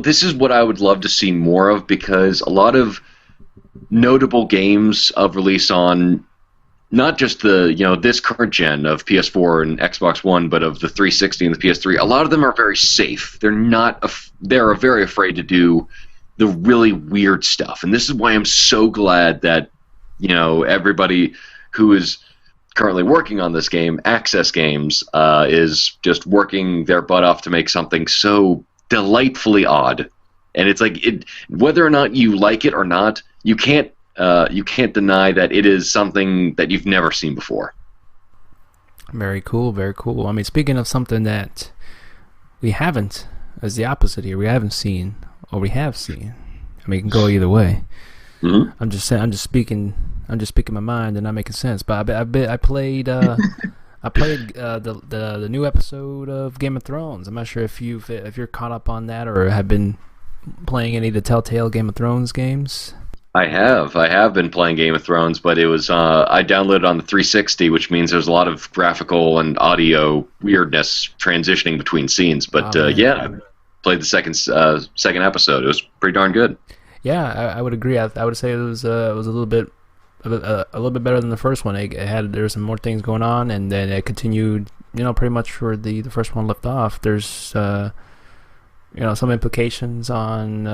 this is what I would love to see more of, because a lot of notable games of release on not just the this current gen of PS4 and Xbox One, but of the 360 and the PS3. A lot of them are very safe. They're very afraid to do the really weird stuff, and this is why I'm so glad that everybody who is currently working on this game, Access Games, is just working their butt off to make something so delightfully odd. And it's like whether or not you like it or not, you can't deny that it is something that you've never seen before. Very cool, very cool. I mean, speaking of something that we haven't, as the opposite here, we haven't seen or we have seen. I mean, it can go either way. Mm-hmm. I'm just saying. I'm just speaking my mind and not making sense. But I played the new episode of Game of Thrones. I'm not sure if you're caught up on that or have been playing any of the Telltale Game of Thrones games. I have been playing Game of Thrones, but it was I downloaded it on the 360, which means there's a lot of graphical and audio weirdness transitioning between scenes. But I played the second episode. It was pretty darn good. Yeah, I would agree. I would say it was a little bit better than the first one. There were some more things going on, and then it continued. Pretty much where the first one left off. There's some implications on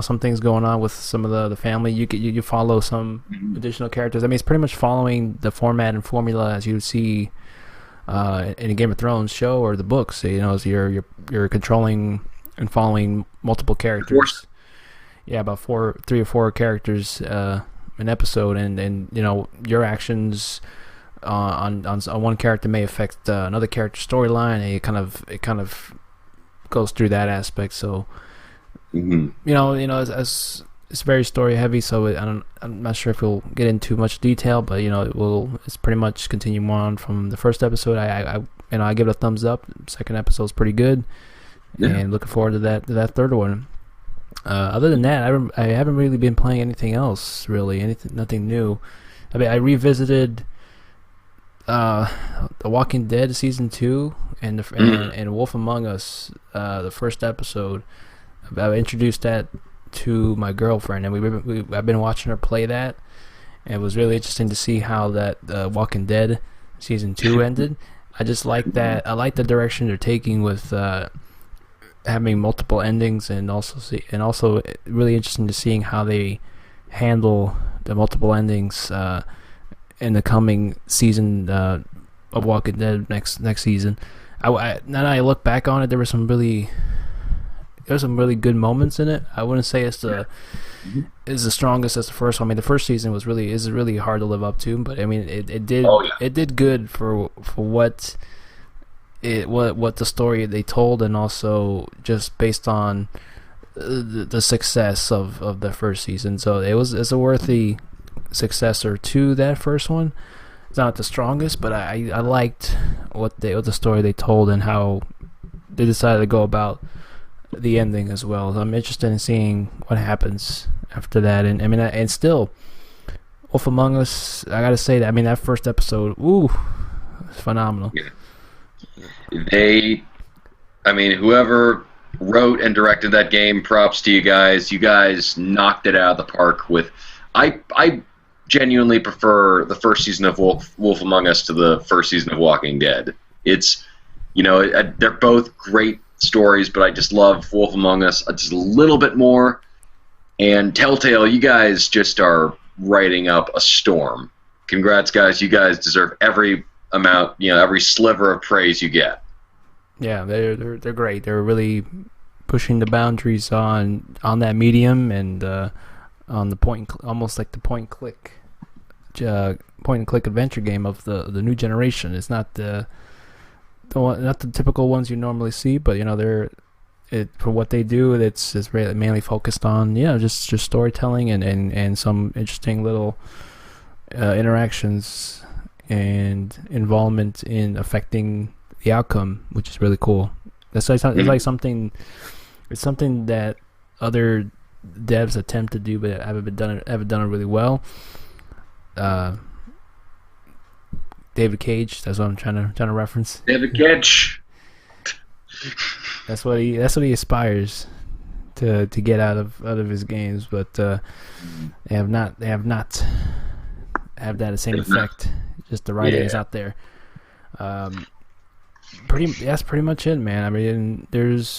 some things going on with some of the family. You follow some additional characters. I mean, it's pretty much following the format and formula as you see in a Game of Thrones show or the books. As you're controlling and following multiple characters. Yeah, about 3 or 4 characters an episode, and your actions on one character may affect another character's storyline, and it kind of goes through that aspect. So as it's very story heavy, so I'm not sure if we'll get into much detail, but it's pretty much continuing on from the first episode. I give it a thumbs up. Second episode's pretty good, and looking forward to that third one. Other than that, I haven't really been playing anything else, really. Nothing new. I mean, I revisited The Walking Dead season 2 and Wolf Among Us, the first episode. I introduced that to my girlfriend, and I've been watching her play that. And it was really interesting to see how that Walking Dead season 2 ended. I just like that. I like the direction they're taking with having multiple endings, and also really interesting to seeing how they handle the multiple endings in the coming season of Walking Dead next season. Now that I look back on it, there were some really good moments in it. I wouldn't say it's the strongest as the first one. I mean, the first season is really hard to live up to, but I mean, it did good for what the story they told, and also just based on the success of the first season. So it's a worthy successor to that first one. It's not the strongest, but I liked what the story they told and how they decided to go about the ending as well. So I'm interested in seeing what happens after that. And I mean, and still, Wolf Among Us, I gotta say that, I mean, that first episode, it's phenomenal. Yeah. Whoever wrote and directed that game, props to you guys. You guys knocked it out of the park with. I genuinely prefer the first season of Wolf Among Us to the first season of Walking Dead. It's, they're both great stories, but I just love Wolf Among Us just a little bit more. And Telltale, you guys just are writing up a storm. Congrats, guys. You guys deserve every amount, every sliver of praise you get. Yeah, they're great. They're really pushing the boundaries on that medium, and on the almost like the point and click adventure game of the new generation. It's not the typical ones you normally see, but for what they do, it's really mainly focused on just storytelling and some interesting little interactions and involvement in affecting the outcome, which is really cool. It's like something. It's something that other devs attempt to do, but haven't done it really well. David Cage. That's what I'm trying to reference. David Cage. That's what he aspires to get out of his games, but they have not have that same effect. Just the writing is out there. That's pretty much it, man. I mean,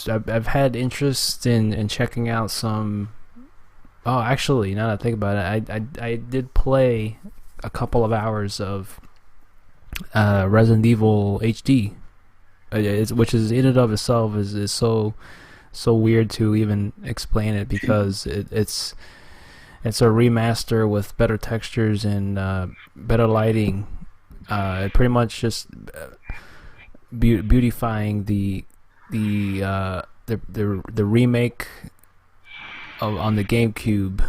I've had interest in checking out some. Oh, actually, now that I think about it, I did play a couple of hours of Resident Evil HD, which is in and of itself is so weird to even explain it, because it's a remaster with better textures and better lighting. It pretty much just beautifying the remake on the GameCube.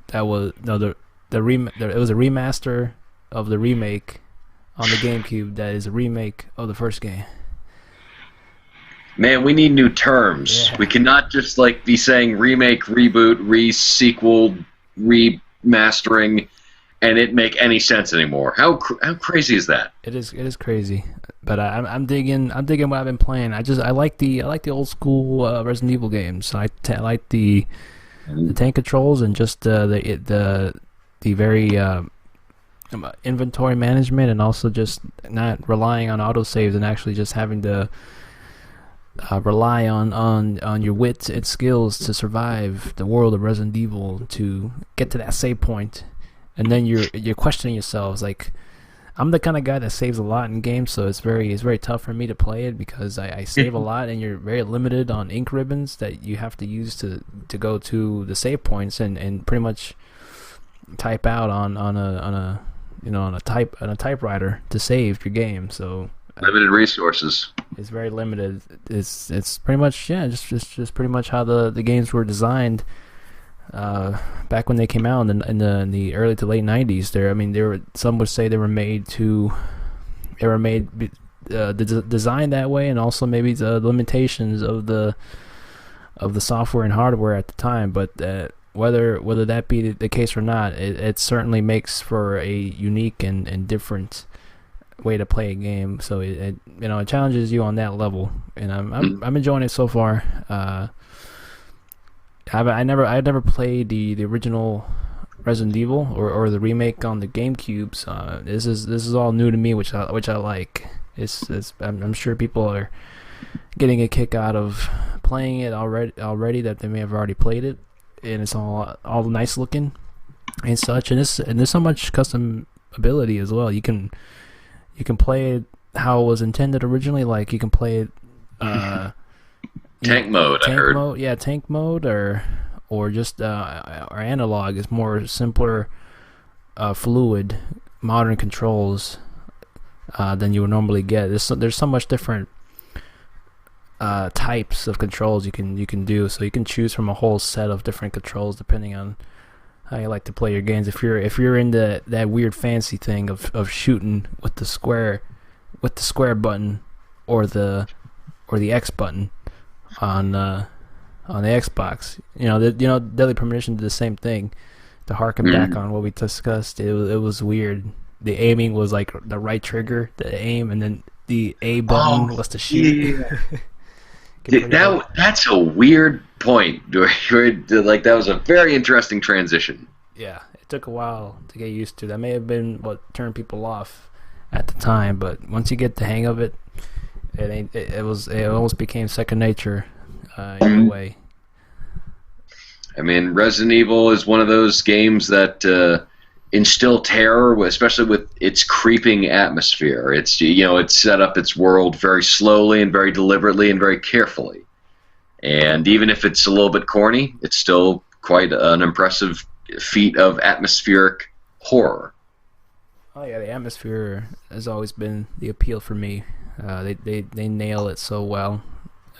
That was it was a remaster of the remake on the GameCube that is a remake of the first game. Man, we need new terms. Yeah. We cannot just be saying remake, reboot, re-sequel, remastering, and it make any sense anymore. How crazy is that? It is crazy. But I'm digging what I've been playing. I like the old school Resident Evil games. I like the tank controls and just the very inventory management, and also just not relying on autosaves and actually just having to rely on your wits and skills to survive the world of Resident Evil, to get to that save point, and then you're questioning yourselves. Like, I'm the kind of guy that saves a lot in games, so it's very tough for me to play it, because I save a lot, and you're very limited on ink ribbons that you have to use to go to the save points, and pretty much type out on a typewriter to save your game. So limited resources. It's very limited. It's pretty much just pretty much how the games were designed back when they came out in the early to late 90s. Some would say they were made designed that way, and also maybe the limitations of the software and hardware at the time. But whether that be the case or not, it certainly makes for a unique and different way to play a game. So it challenges you on that level, and I'm enjoying it so far. I never played the original Resident Evil or the remake on the GameCube. So this is all new to me, which I like. I'm sure people are getting a kick out of playing it already that they may have already played it, and it's all nice looking and such. And there's so much custom ability as well. You can play it how it was intended originally. Like, you can play it tank mode. I heard. Tank mode, or just or analog is more simpler, fluid, modern controls than you would normally get. There's so much different types of controls you can do. So you can choose from a whole set of different controls depending on how you like to play your games. If you're into that weird fancy thing of shooting with the square button or the X button on the Xbox, Deadly Premonition did the same thing. To harken back on what we discussed, it was weird. The aiming was like the right trigger, the aim, and then the A button was to shoot. Yeah. That's a weird point. That was a very interesting transition. Yeah, it took a while to get used to. That may have been what turned people off at the time, but once you get the hang of it, it almost became second nature in a way. I mean, Resident Evil is one of those games that instill terror, especially with its creeping atmosphere. It's set up its world very slowly and very deliberately and very carefully. And even if it's a little bit corny, it's still quite an impressive feat of atmospheric horror. Oh yeah, the atmosphere has always been the appeal for me. They nail it so well.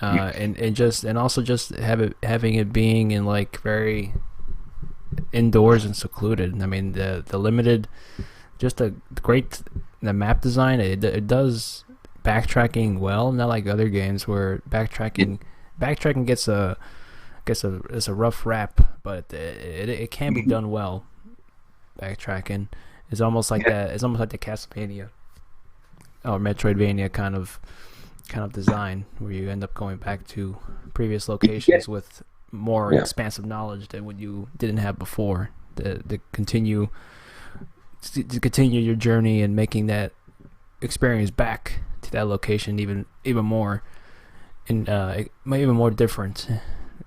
and also just having it being in like very indoors and secluded. I mean, the limited, just a great the map design. It does backtracking well, not like other games where backtracking gets a rough rap, but it can be done well. Backtracking is almost like that. It's almost like the Castlevania or Metroidvania kind of design, where you end up going back to previous locations with more expansive knowledge than what you didn't have before. To continue your journey and making that experience back to that location even more, and even more different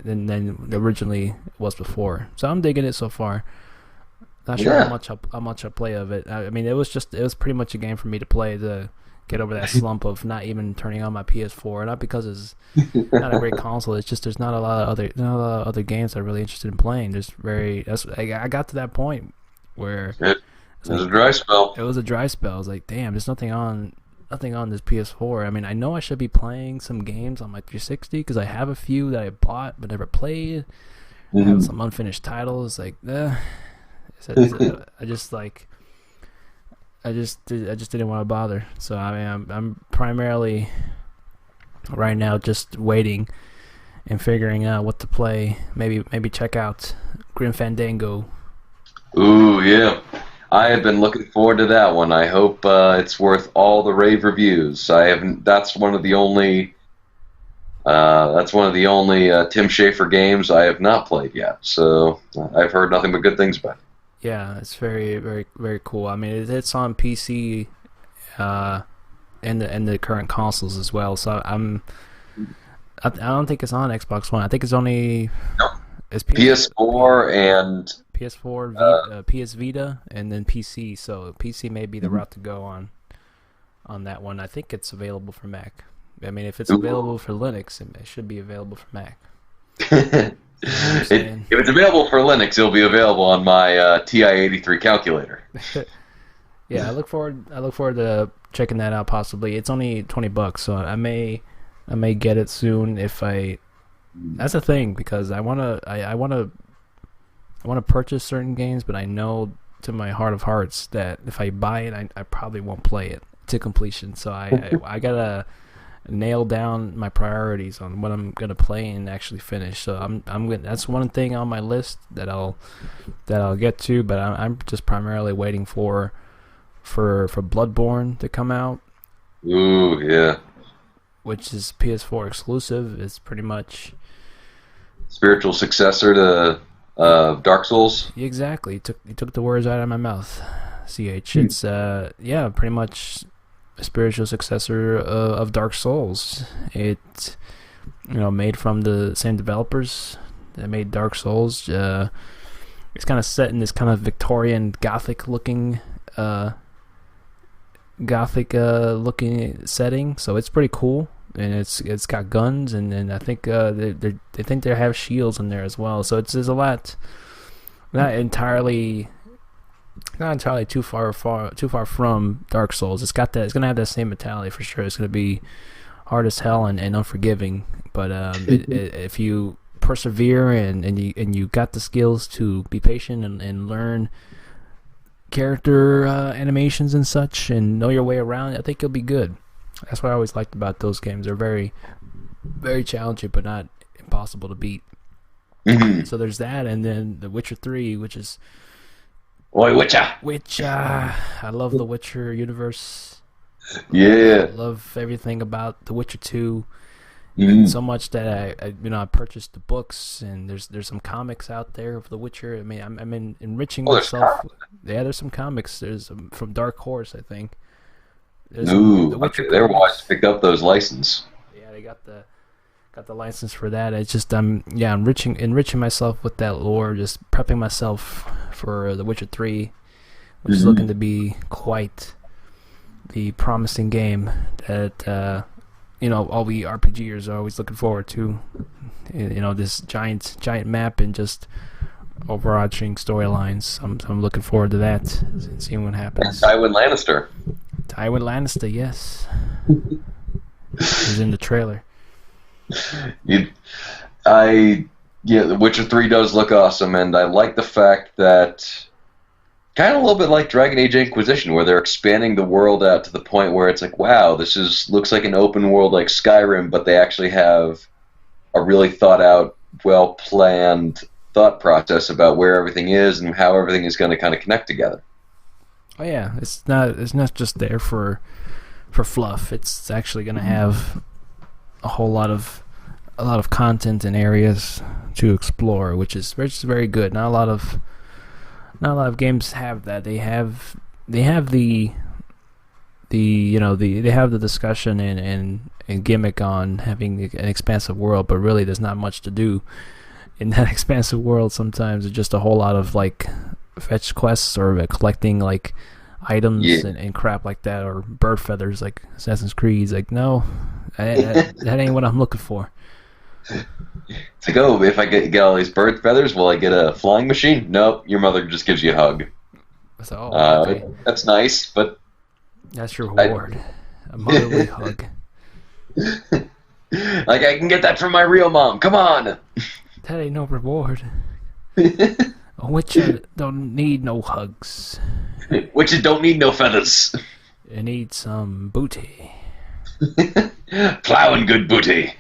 than originally was before. So I'm digging it so far. Not sure how much I play of it. I mean, it was pretty much a game for me to play to get over that slump of not even turning on my PS4. Not because it's not a great console. It's just there's not a lot of other games I'm really interested in playing. I got to that point where it was a dry spell. It was a dry spell. I was like, damn, there's nothing on this PS4. I mean, I know I should be playing some games on my 360 because I have a few that I bought but never played. I have some unfinished titles. Like, I just didn't want to bother. So I mean, I'm primarily right now just waiting and figuring out what to play. Maybe check out Grim Fandango. Ooh, yeah. I have been looking forward to that one. I hope it's worth all the rave reviews. That's one of the only Tim Schafer games I have not played yet. So I've heard nothing but good things about it. Yeah, it's very, very, very cool. I mean, it's on PC, and the current consoles as well. So I don't think it's on Xbox One. I think it's only it's PS4 and PS4, PS Vita, and then PC. So PC may be the route to go on that one. I think it's available for Mac. I mean, if it's available for Linux, it should be available for Mac. If it's available for Linux, it'll be available on my TI-83 calculator. Yeah, I look forward to checking that out. Possibly, it's only $20, so I may get it soon if I. That's the thing, because I wanna purchase certain games, but I know to my heart of hearts that if I buy it, I probably won't play it to completion. So I gotta nail down my priorities on what I'm gonna play and actually finish. So that's one thing on my list that I'll get to, but I'm just primarily waiting for Bloodborne to come out. Ooh, yeah. Which is PS4 exclusive. It's pretty much spiritual successor to Dark Souls. Exactly. You took the words out of my mouth. CH. It's pretty much a spiritual successor of Dark Souls. It made from the same developers that made Dark Souls. It's kind of set in this kind of Victorian Gothic looking setting, so it's pretty cool, and it's got guns, and I think they think they have shields in there as well. So there's a lot, not entirely too far from Dark Souls. It's gonna have that same mentality for sure. It's gonna be hard as hell and unforgiving, but if you persevere and you got the skills to be patient and learn character animations and such and know your way around, I think you'll be good. That's what I always liked about those games. They're very, very challenging, but not impossible to beat. So there's that, and then The Witcher 3, which is I love the Witcher universe. Yeah, I love everything about The Witcher 2. So much that I purchased the books, and there's some comics out there of The Witcher. I mean, I'm enriching myself. Yeah, there's some comics. There's from Dark Horse, I think. They're wise to pick up those licenses. Yeah, they got the license for that. It's just enriching myself with that lore, just prepping myself for The Witcher 3, which is looking to be quite the promising game that all we RPGers are always looking forward to. This giant map and just overarching storylines. I'm looking forward to that and seeing what happens. Tywin Lannister. Tywin Lannister, yes. He's in the trailer. You, I yeah, The Witcher 3 does look awesome, and I like the fact that kind of a little bit like Dragon Age Inquisition, where they're expanding the world out to the point where it's like, wow, this is looks like an open world like Skyrim, but they actually have a really thought out, well planned thought process about where everything is and how everything is going to kind of connect together. Oh yeah, it's not just there for fluff. It's actually going to have a lot of content and areas to explore, which is very good. Not a lot of games have that. They have they have the discussion and gimmick on having an expansive world, but really there's not much to do in that expansive world. Sometimes it's just a whole lot of like fetch quests or collecting like items Yeah. and crap like that, or bird feathers like Assassin's Creed's. Like no, that ain't what I'm looking for. It's like, oh, if I get all these bird feathers, will I get a flying machine? Nope, your mother just gives you a hug. So okay, That's nice, but that's your I, reward, a motherly hug. like I can get that from my real mom. Come on. That ain't no reward. A witcher don't need no hugs. Witches don't need no feathers. It needs some booty. Plowing good booty.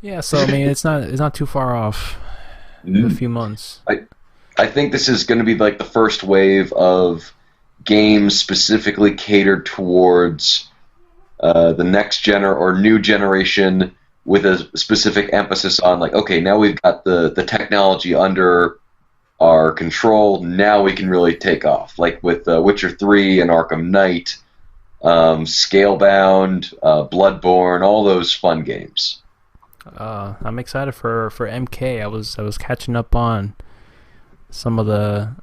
Yeah, so I mean, it's not too far off. In a few months. I think this is going to be like the first wave of games specifically catered towards the next or new generation, with a specific emphasis on like, okay, now we've got the technology under our control. Now we can really take off. Like with Witcher 3 and Arkham Knight, Scalebound, Bloodborne, all those fun games. I'm excited for MK. I was catching up on some of the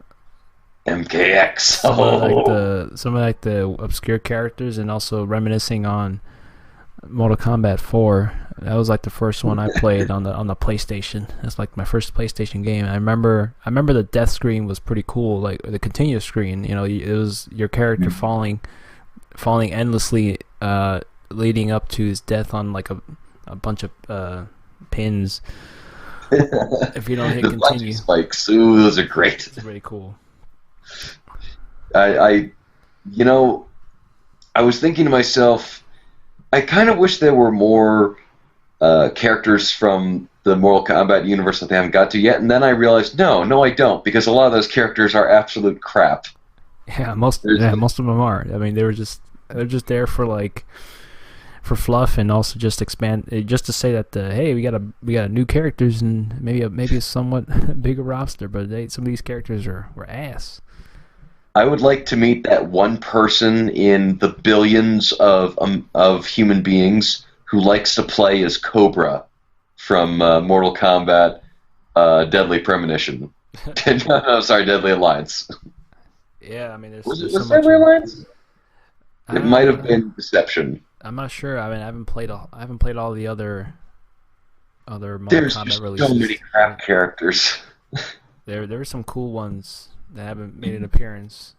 MKX. some of like the obscure characters, and also reminiscing on Mortal Kombat 4. That was like the first one I played on the PlayStation. That's like my first PlayStation game. I remember the death screen was pretty cool, like the continuous screen. You know, it was your character falling endlessly, leading up to his death on like a bunch of pins. If you don't hit The continue, spikes. Ooh, those are great. it's really cool. I you know, I was thinking to myself, I kind of wish there were more characters from the Mortal Kombat universe that they haven't got to yet, and then I realized, no, I don't, because a lot of those characters are absolute crap. Most of them are. I mean, they're just there for fluff, and also just just to say that hey, we got a new characters and maybe a somewhat bigger roster, but some of these characters were ass. I would like to meet that one person in the billions of human beings who likes to play as Cobra from Mortal Kombat Deadly Premonition. No, sorry, Deadly Alliance. Yeah, I mean, there's Was it so was much. Deadly Alliance? It might have Uh, been Deception. I'm not sure. I mean, I haven't played all the other Mortal There's Kombat just releases. so many crap characters. There were some cool ones that haven't made an appearance.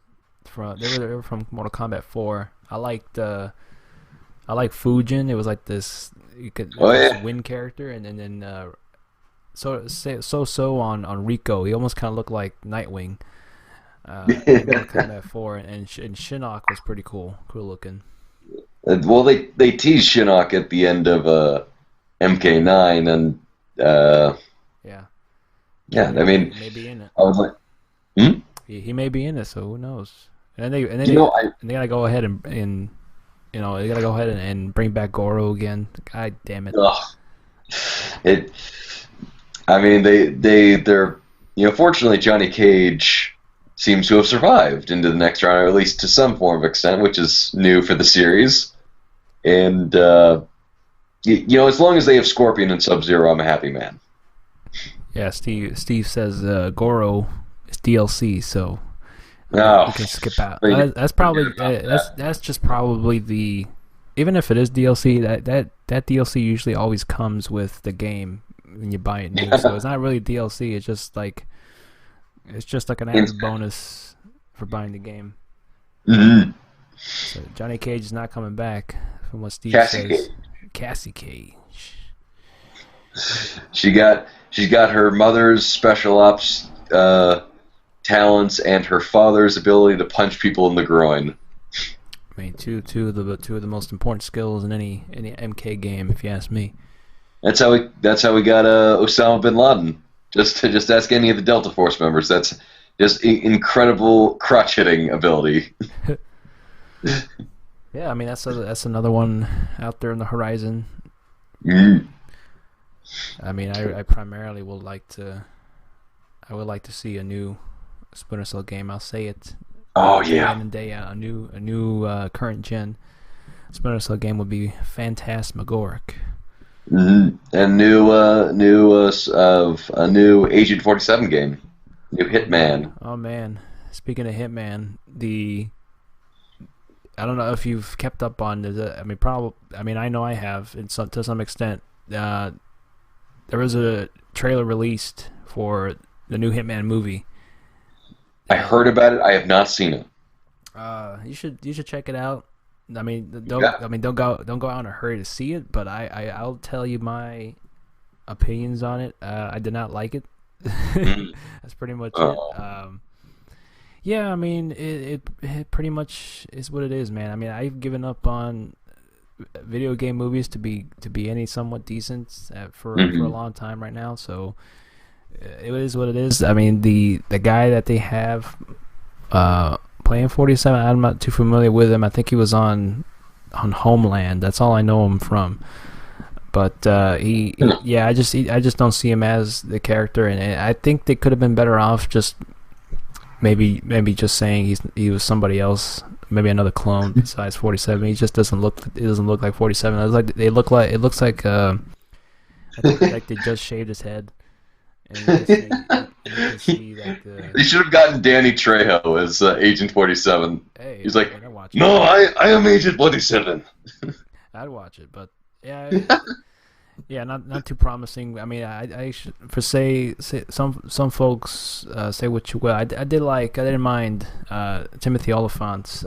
They were from Mortal Kombat 4. I liked Fujin. It was like this Oh this yeah. wind character, and then so on Rico. He almost kind of looked like Nightwing. In Mortal Kombat 4, and Shinnok was pretty cool looking. Well, they teased Shinnok at the end of MK9, and Yeah, yeah, I mean, he may be in it. I was like, hmm? He may be in it, so who knows? And then You know, I they gotta go ahead and they gotta go ahead and bring back Goro again. God damn it! ugh, it. I mean, they're fortunately Johnny Cage seems to have survived into the next round, or at least to some form of extent, which is new for the series. And as long as they have Scorpion and Sub-Zero, I'm a happy man. Yeah, Steve says Goro is DLC, so No, we can skip out. forget That's probably about that. that's just probably the even if it is DLC, that DLC usually always comes with the game when you buy it new. So it's not really DLC. It's just like an added bonus for buying the game. Mhm. So Johnny Cage is not coming back, from what Steve Cassie says. Cassie Cage. She's got her mother's special ops talents and her father's ability to punch people in the groin. I mean, two of the most important skills in any MK game, if you ask me. That's how we got Osama bin Laden. Just ask any of the Delta Force members. That's just incredible crotch hitting ability. Yeah, I mean that's another one out there in the horizon. Mm. I mean, I primarily would like to see a new Splinter Cell game. I'll say it. Oh Day yeah. in and day out, a new current gen Splinter Cell game would be phantasmagoric. Mm-hmm. And a new Agent 47 game, new Hitman. Oh man, speaking of Hitman, I don't know if you've kept up on this. I mean, I know I have, to some extent. There was a trailer released for the new Hitman movie. I heard about it. I have not seen it. You should check it out. I mean, Yeah. don't go out in a hurry to see it, but I'll tell you my opinions on it. I did not like it. Mm. That's pretty much Oh. it. Yeah, I mean, it pretty much is what it is, man. I mean, I've given up on video game movies to be any somewhat decent for a Mhm. long time right now. So it is what it is. I mean, the guy that they have playing 47, I'm not too familiar with him. I think he was on Homeland. That's all I know him from. But I just don't see him as the character, and I think they could have been better off just maybe just saying he was somebody else, maybe another clone besides 47. He just doesn't look like 47. It looks like I think like they just shaved his head, and you can see like They should have gotten Danny Trejo as Agent 47. hey, He's like, I'd watch it. no, I am Agent 47. I'd watch it, but yeah. Yeah, not too promising. I mean, I should, for say some folks say what you will. I didn't mind Timothy Oliphant's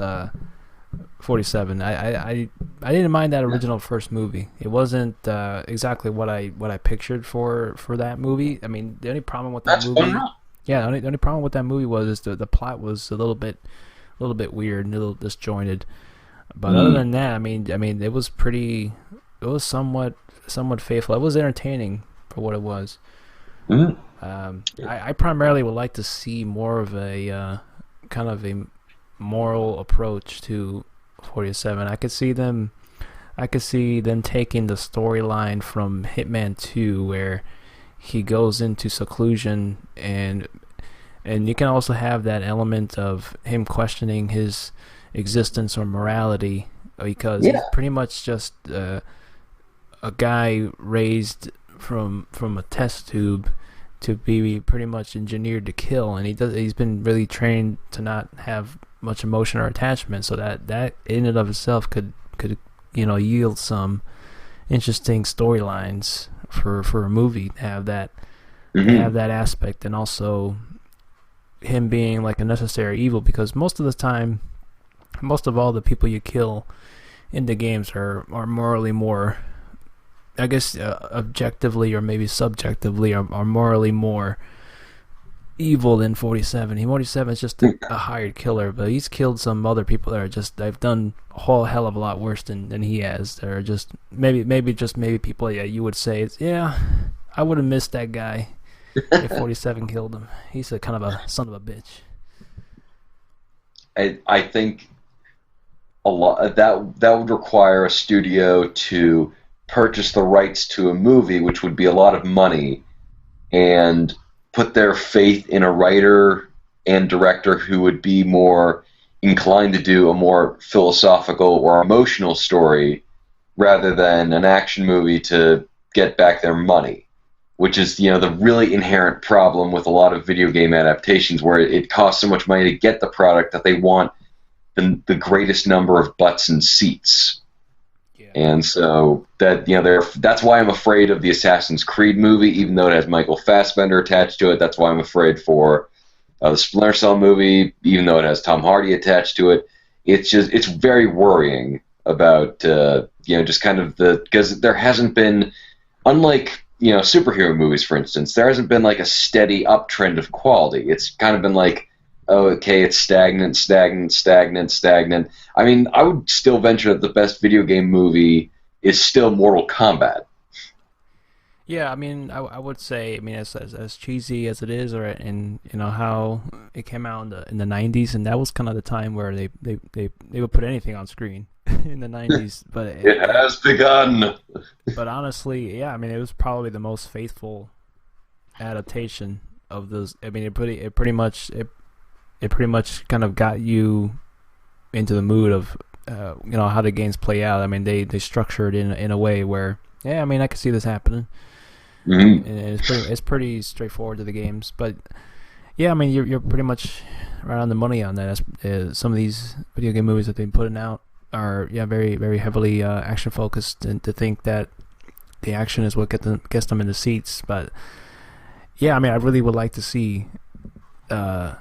47. I didn't mind that original first movie. It wasn't exactly what I pictured for that movie. I mean, the only problem with that That's movie, fun. yeah, the only problem with that movie was the plot was a little bit weird, and a little disjointed. But other than that, I mean, it was somewhat faithful. It was entertaining for what it was. Mhm. I primarily would like to see more of a kind of a moral approach to 47. I could see them taking the storyline from Hitman 2, where he goes into seclusion, and you can also have that element of him questioning his existence or morality, because he's pretty much just a guy raised from a test tube to be pretty much engineered to kill, and he's been really trained to not have much emotion or attachment, so that in and of itself could yield some interesting storylines for a movie to have that aspect, and also him being like a necessary evil, because most of all the people you kill in the games are morally more, I guess, objectively or maybe subjectively are morally more evil than 47. 47 is just a hired killer, but he's killed some other people that are just, they've done a whole hell of a lot worse than he has. They're just maybe people, yeah, you would say, yeah, I would have missed that guy if 47 killed him. He's a kind of a son of a bitch. I think a lot that would require a studio to purchase the rights to a movie, which would be a lot of money, and put their faith in a writer and director who would be more inclined to do a more philosophical or emotional story rather than an action movie to get back their money, which is, the really inherent problem with a lot of video game adaptations, where it costs so much money to get the product that they want the greatest number of butts and seats. Yeah. And so that's why I'm afraid of the Assassin's Creed movie, even though it has Michael Fassbender attached to it. That's why I'm afraid for the Splinter Cell movie, even though it has Tom Hardy attached to it. It's very worrying about just kind of because there hasn't been, unlike superhero movies, for instance, there hasn't been like a steady uptrend of quality. It's kind of been like, oh, okay, it's stagnant, stagnant, stagnant, stagnant. I mean, I would still venture that the best video game movie is still Mortal Kombat. Yeah, I mean, I would say, I mean, as cheesy as it is, or in how it came out in the '90s, and that was kind of the time where they would put anything on screen in the '90s. But It has begun. but honestly, yeah, I mean, it was probably the most faithful adaptation of those. I mean, it pretty much kind of got you into the mood of how the games play out. I mean, they structure it in a way where, yeah, I mean, I could see this happening. Mm-hmm. And it's pretty straightforward to the games, but yeah, I mean you're pretty much right on the money on that. Some of these video game movies that they've been putting out are very very heavily action focused, and to think that the action is what gets them in the seats. But yeah, I mean I really would like to see a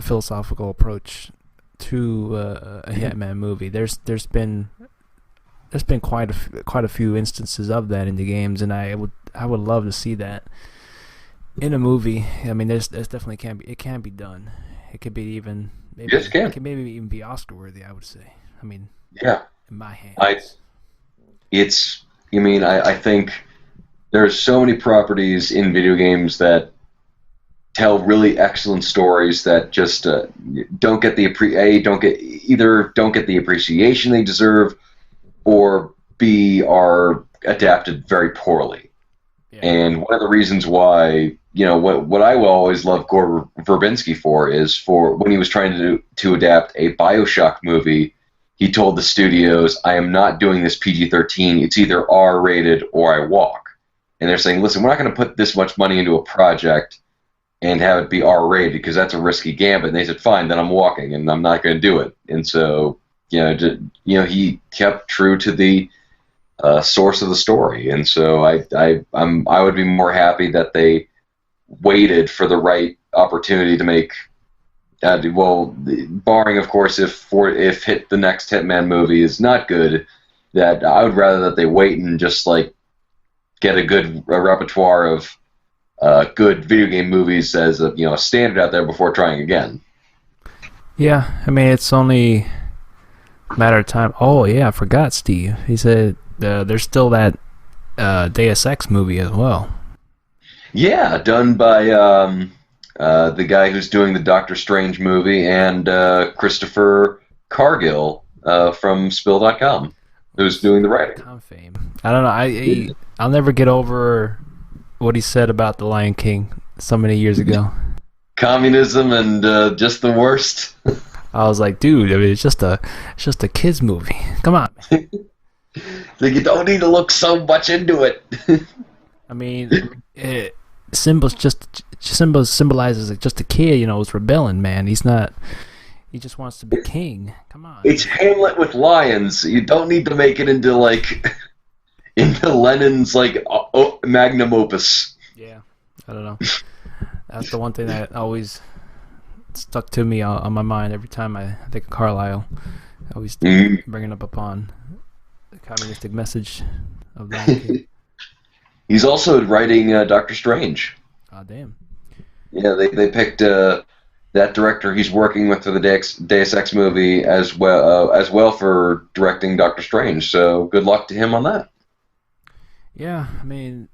philosophical approach to a Hitman movie. There's been quite a few instances of that in the games, and I would love to see that in a movie. I mean, there's definitely can be done. It could be even maybe Yes, it can. it could maybe even be Oscar worthy. I would say. I mean, Yeah. in my hands. I think there's so many properties in video games that tell really excellent stories that just don't get don't get the appreciation they deserve, or B, are adapted very poorly. Yeah. And one of the reasons why, what I will always love Gore Verbinski for is for when he was trying to adapt a BioShock movie, he told the studios, I am not doing this PG-13. It's either R-rated or I walk. And they're saying, listen, we're not going to put this much money into a project and have it be R-rated because that's a risky gambit. And they said, fine, then I'm walking and I'm not going to do it. And so, he kept true to the source of the story, and so I would be more happy that they waited for the right opportunity to make. Barring of course if the next Hitman movie is not good, that I would rather that they wait and just like get a repertoire of good video game movies as a standard out there before trying again. Yeah, I mean it's only a matter of time. Oh yeah, I forgot, Steve. He said there's still that Deus Ex movie as well. Yeah, done by the guy who's doing the Doctor Strange movie, and Christopher Cargill from Spill.com, who's doing the writing. Tom fame. I don't know. I'll never get over what he said about The Lion King so many years ago. Communism and just the worst. I was like, dude, I mean, it's just a kids movie. Come on. Like, you don't need to look so much into it. I mean, Simba symbolizes like just a kid, it's rebelling, man. He's not. He just wants to be king. Come on. It's Hamlet with lions. You don't need to make it into into Lenin's magnum opus. Yeah, I don't know. That's the one thing that always stuck to me on my mind every time I think of Carlyle. I always bringing up upon the communistic message of the Lion King. He's also writing Doctor Strange. Oh, damn. Yeah, they picked that director he's working with for the Deus Ex movie as well for directing Doctor Strange. So good luck to him on that. Yeah, I mean,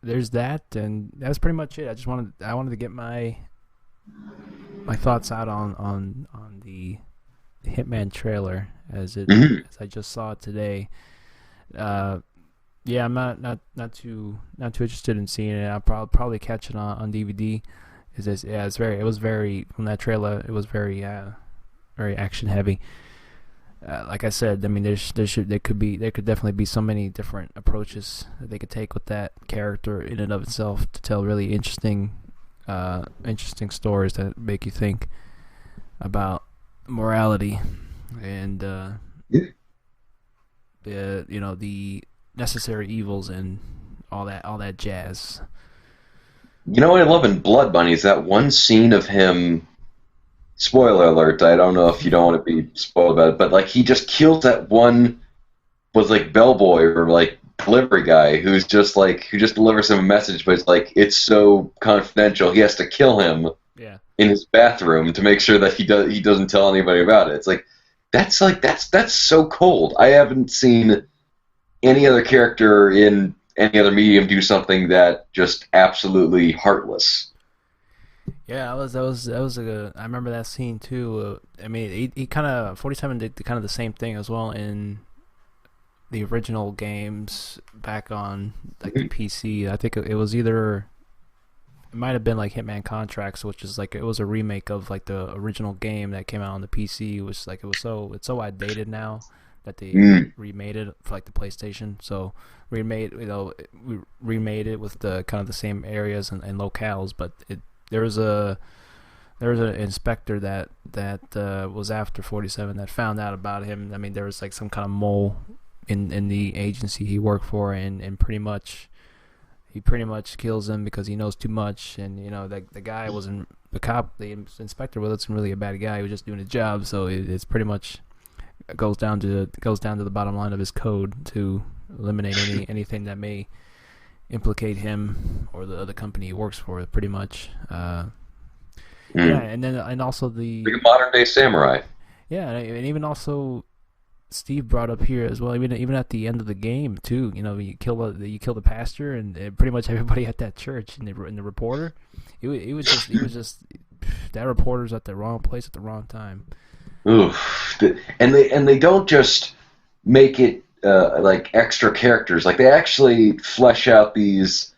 there's that, and that's pretty much it. I wanted to get my thoughts out on the Hitman trailer as I just saw it today. Yeah, I'm not too interested in seeing it. I'll probably catch it on DVD. It was very from that trailer. It was very action heavy. Like I said, I mean, there could definitely be so many different approaches that they could take with that character in and of itself to tell really interesting stories that make you think about morality and the necessary evils and all that jazz. You know what I love in Blood Bunny is that one scene of him. Spoiler alert! I don't know if you don't want to be spoiled about it, but he just kills that one was bellboy or delivery guy who's just like who just delivers him a message, but it's like it's so confidential. He has to kill him Yeah. in his bathroom to make sure that he doesn't tell anybody about it. It's like that's so cold. I haven't seen any other character in any other medium do something that just absolutely heartless. Yeah, that was a. I remember that scene too. I mean, he kind of 47 did kind of the same thing as well in the original games back on like the PC. I think it was either it might have been like Hitman Contracts, which is like it was a remake of like the original game that came out on the PC. Which like it's so outdated now that they remade it for like the PlayStation. So we remade it with the kind of the same areas and locales, but there was a there was an inspector that was after 47 that found out about him. I mean, there was like some kind of mole in the agency he worked for, and pretty much he pretty much kills him because he knows too much. And you know, the guy wasn't the inspector wasn't really a bad guy. He was just doing his job. So it's pretty much goes down to the bottom line of his code to eliminate anything that may implicate him or the company he works for. Pretty much. Yeah, and also like a modern day samurai. yeah, and even also Steve brought up here as well. Even at the end of the game too, you know, you kill the pastor and pretty much everybody at that church and the reporter. He was just that reporter's at the wrong place at the wrong time. Oof. And they don't just make it like extra characters. Like they actually flesh out these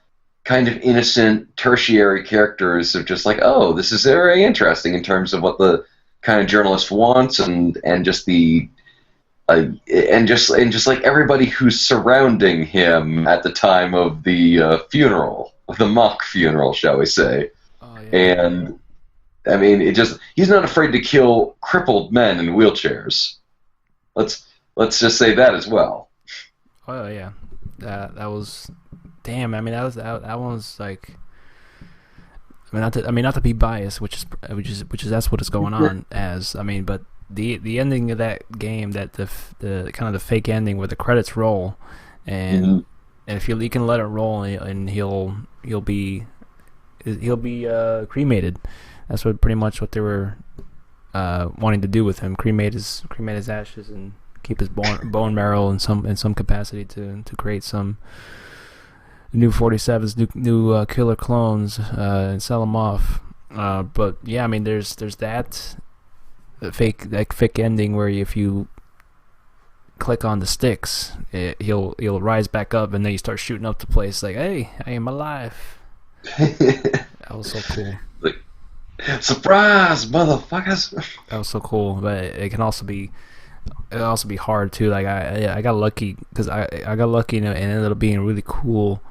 kind of innocent tertiary characters of just like, oh, this is very interesting in terms of what the kind of journalist wants, and just the and just like everybody who's surrounding him at the time of the funeral, the mock funeral, shall we say? Oh yeah. And I mean, he's not afraid to kill crippled men in wheelchairs. Let's just say that as well. Oh yeah. That was damn. I mean, that one was like. I mean, not to be biased, which is that's what it's going on as. I mean, but the ending of that game, that the kind of the fake ending where the credits roll, and if you can let it roll, and he'll be cremated. That's pretty much what they were wanting to do with him: cremate his ashes and keep his bone marrow in some capacity to create some new 47s, new killer clones, and sell them off. But yeah, I mean, there's that fake ending where if you click on the sticks, he'll rise back up, and then you start shooting up the place like, hey, I am alive. That was so cool. Like, surprise, motherfuckers! That was so cool, but it can also be hard too. Like I got lucky because I got lucky, and it ended up being a really cool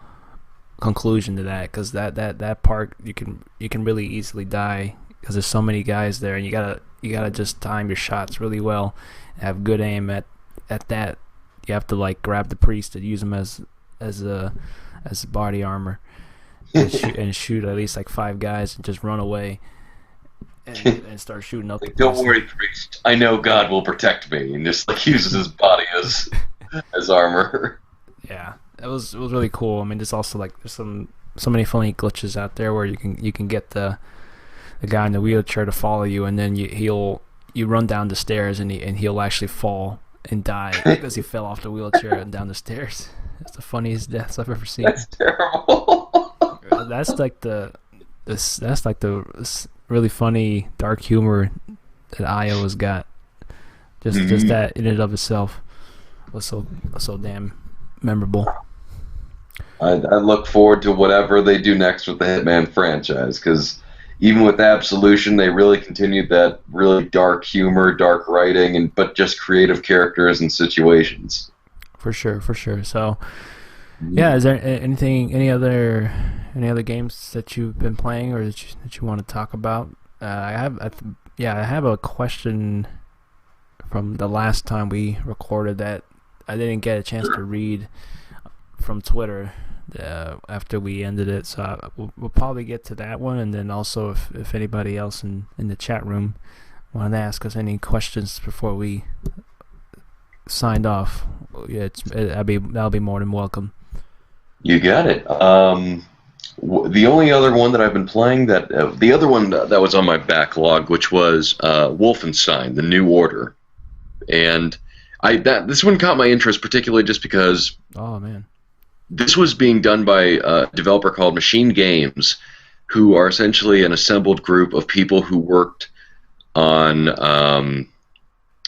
conclusion to that, because that part you can really easily die because there's so many guys there, and you gotta just time your shots really well, have good aim at that. You have to like grab the priest and use him as body armor, and shoot at least like 5 guys and just run away and start shooting up. Like, don't worry, priest. I know God will protect me, and just like uses his body as armor. Yeah. It was really cool. I mean, there's also like there's so many funny glitches out there where you can get the guy in the wheelchair to follow you, and then you run down the stairs, and he'll actually fall and die because he fell off the wheelchair and down the stairs. That's the funniest deaths I've ever seen. That's terrible. That's like the really funny dark humor that Iowa's got. Just that in and of itself was so damn memorable. I look forward to whatever they do next with the Hitman franchise, because even with Absolution, they really continued that really dark humor, dark writing, but just creative characters and situations. For sure. So, yeah, is there any other games that you've been playing or that you want to talk about? I have a question from the last time we recorded that I didn't get a chance to read from Twitter after we ended it, so we'll probably get to that one, and then also if anybody else in the chat room wanted to ask us any questions before we signed off, yeah, that'll be more than welcome. You got it. The only other one that I've been playing the other one that was on my backlog, which was Wolfenstein: The New Order, and this one caught my interest particularly just because Oh man. this was being done by a developer called Machine Games, who are essentially an assembled group of people who worked on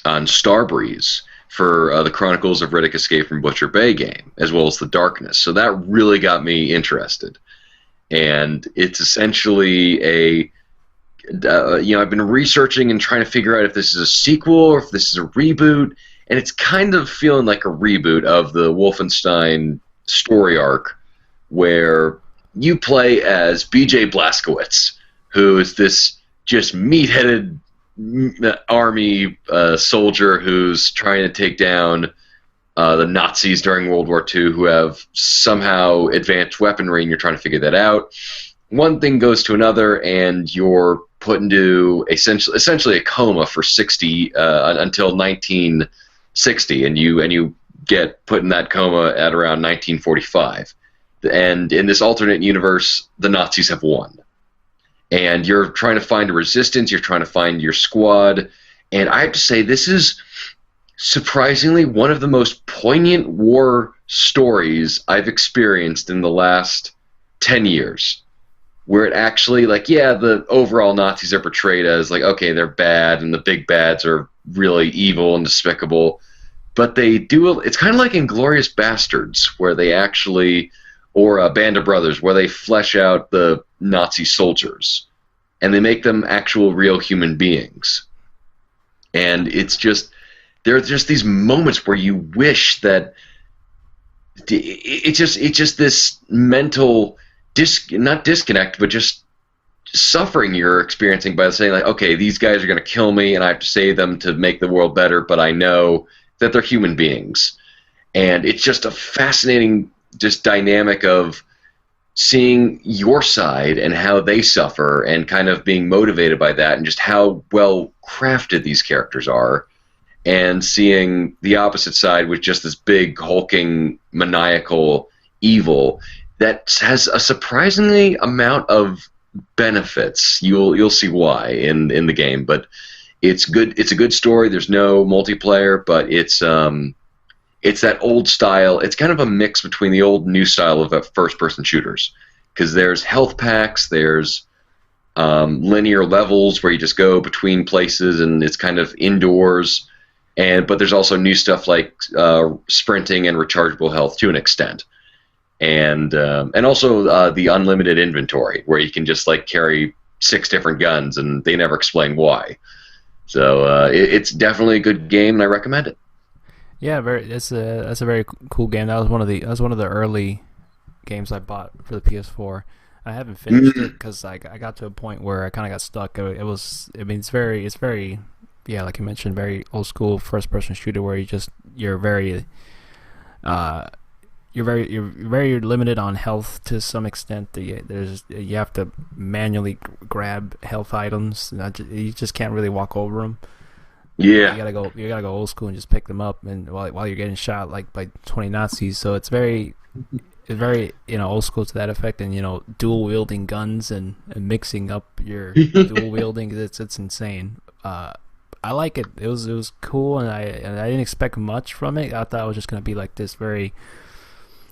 Starbreeze for the Chronicles of Riddick Escape from Butcher Bay game, as well as the Darkness. So that really got me interested. And it's essentially I've been researching and trying to figure out if this is a sequel or if this is a reboot, and it's kind of feeling like a reboot of the Wolfenstein story arc, where you play as B.J. Blazkowicz, who is this just meat-headed army soldier who's trying to take down the Nazis during World War II, who have somehow advanced weaponry, and you're trying to figure that out. One thing goes to another, and you're put into essentially a coma for 60 until 1960, and you get put in that coma at around 1945. And in this alternate universe, the Nazis have won. And you're trying to find a resistance, you're trying to find your squad, and I have to say, this is surprisingly one of the most poignant war stories I've experienced in the last 10 years. Where it actually, like, yeah, the overall Nazis are portrayed as, like, okay, they're bad, and the big bads are really evil and despicable, but they do, it's kind of like Inglourious Bastards, where they actually, or Band of Brothers, where they flesh out the Nazi soldiers, and they make them actual real human beings. And it's just, there are just these moments where you wish that it's just this mental not disconnect, but just suffering you're experiencing by saying, like, okay, these guys are going to kill me and I have to save them to make the world better, but I know that they're human beings. And it's just a fascinating just dynamic of seeing your side and how they suffer and kind of being motivated by that, and just how well crafted these characters are, and seeing the opposite side with just this big hulking maniacal evil that has a surprisingly amount of benefits. You'll see why in the game, but it's good. It's a good story. There's no multiplayer, but it's that old style. It's kind of a mix between the old and new style of first-person shooters, because there's health packs, there's linear levels where you just go between places, and it's kind of indoors, but there's also new stuff like sprinting and rechargeable health to an extent. And also the unlimited inventory, where you can just like carry 6 different guns, and they never explain why. So it's definitely a good game, and I recommend it. Yeah, that's a very cool game. That was one of the early games I bought for the PS4. I haven't finished it because I got to a point where I kind of got stuck. It's very, yeah, like you mentioned, very old school first person shooter where you're very limited on health to some extent. You have to manually grab health items. You just can't really walk over them. Yeah, you gotta go old school and just pick them up, and while you're getting shot like by 20 Nazis. So it's very old school to that effect, and dual wielding guns and mixing up your dual wielding. It's insane. I like it. It was cool, and I didn't expect much from it. I thought it was just gonna be like this very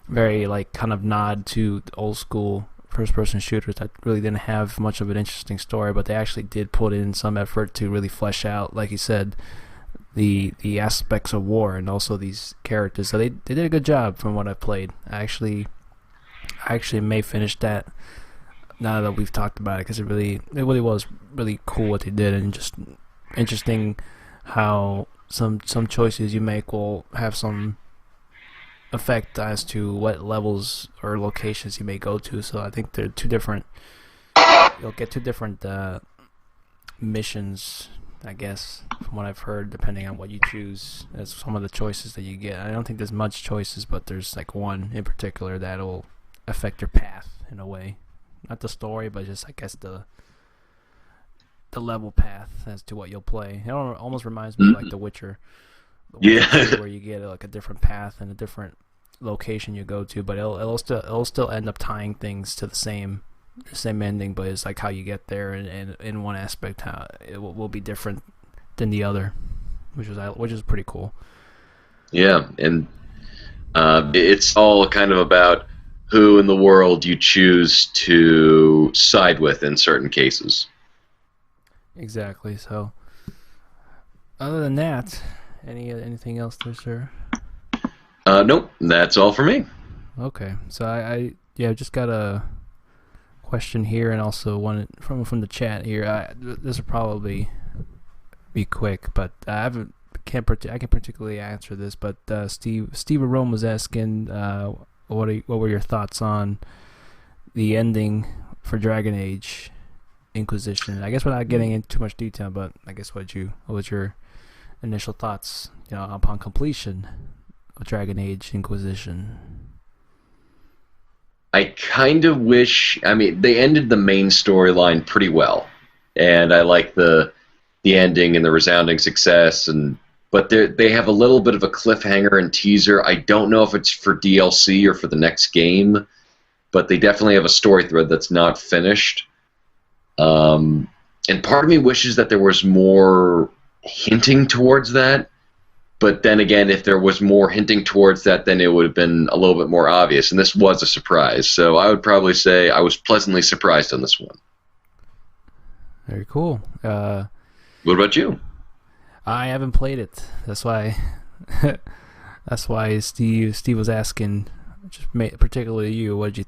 like kind of nod to old school first person shooters that really didn't have much of an interesting story, but they actually did put in some effort to really flesh out, like you said, the aspects of war and also these characters. So they did a good job from what I've played. I actually may finish that now that we've talked about it, because it really was really cool what they did, and just interesting how some choices you make will have some effect as to what levels or locations you may go to. So I think they're you'll get 2 different missions, I guess, from what I've heard, depending on what you choose. That's some of the choices that you get. I don't think there's much choices, but there's like one in particular that'll affect your path in a way. Not the story, but just, I guess, the level path as to what you'll play. It almost reminds me of like The Witcher, one and Yeah. two, where you get like a different path and a different location you go to, but it'll still end up tying things to the same ending, but it's like how you get there, and in one aspect how it will be different than the other, which is pretty cool. Yeah, and it's all kind of about who in the world you choose to side with in certain cases. Exactly. So, other than that, anything else there, sir? Nope, that's all for me. Okay. So I yeah, just got a question here, and also one from the chat here. This will probably be quick, but I haven't I can particularly answer this. But Steve Rome was asking, what were your thoughts on the ending for Dragon Age Inquisition? I guess we're not getting into too much detail, but I guess what was your initial thoughts, upon completion of Dragon Age Inquisition? I kind of wish. I mean, they ended the main storyline pretty well, and I like the ending and the resounding success. And but they have a little bit of a cliffhanger and teaser. I don't know if it's for DLC or for the next game, but they definitely have a story thread that's not finished. And part of me wishes that there was more hinting towards that. But then again, if there was more hinting towards that, then it would have been a little bit more obvious. And this was a surprise. So I would probably say I was pleasantly surprised on this one. Very cool. What about you? I haven't played it. That's why. That's why Steve was asking, particularly you. What'd you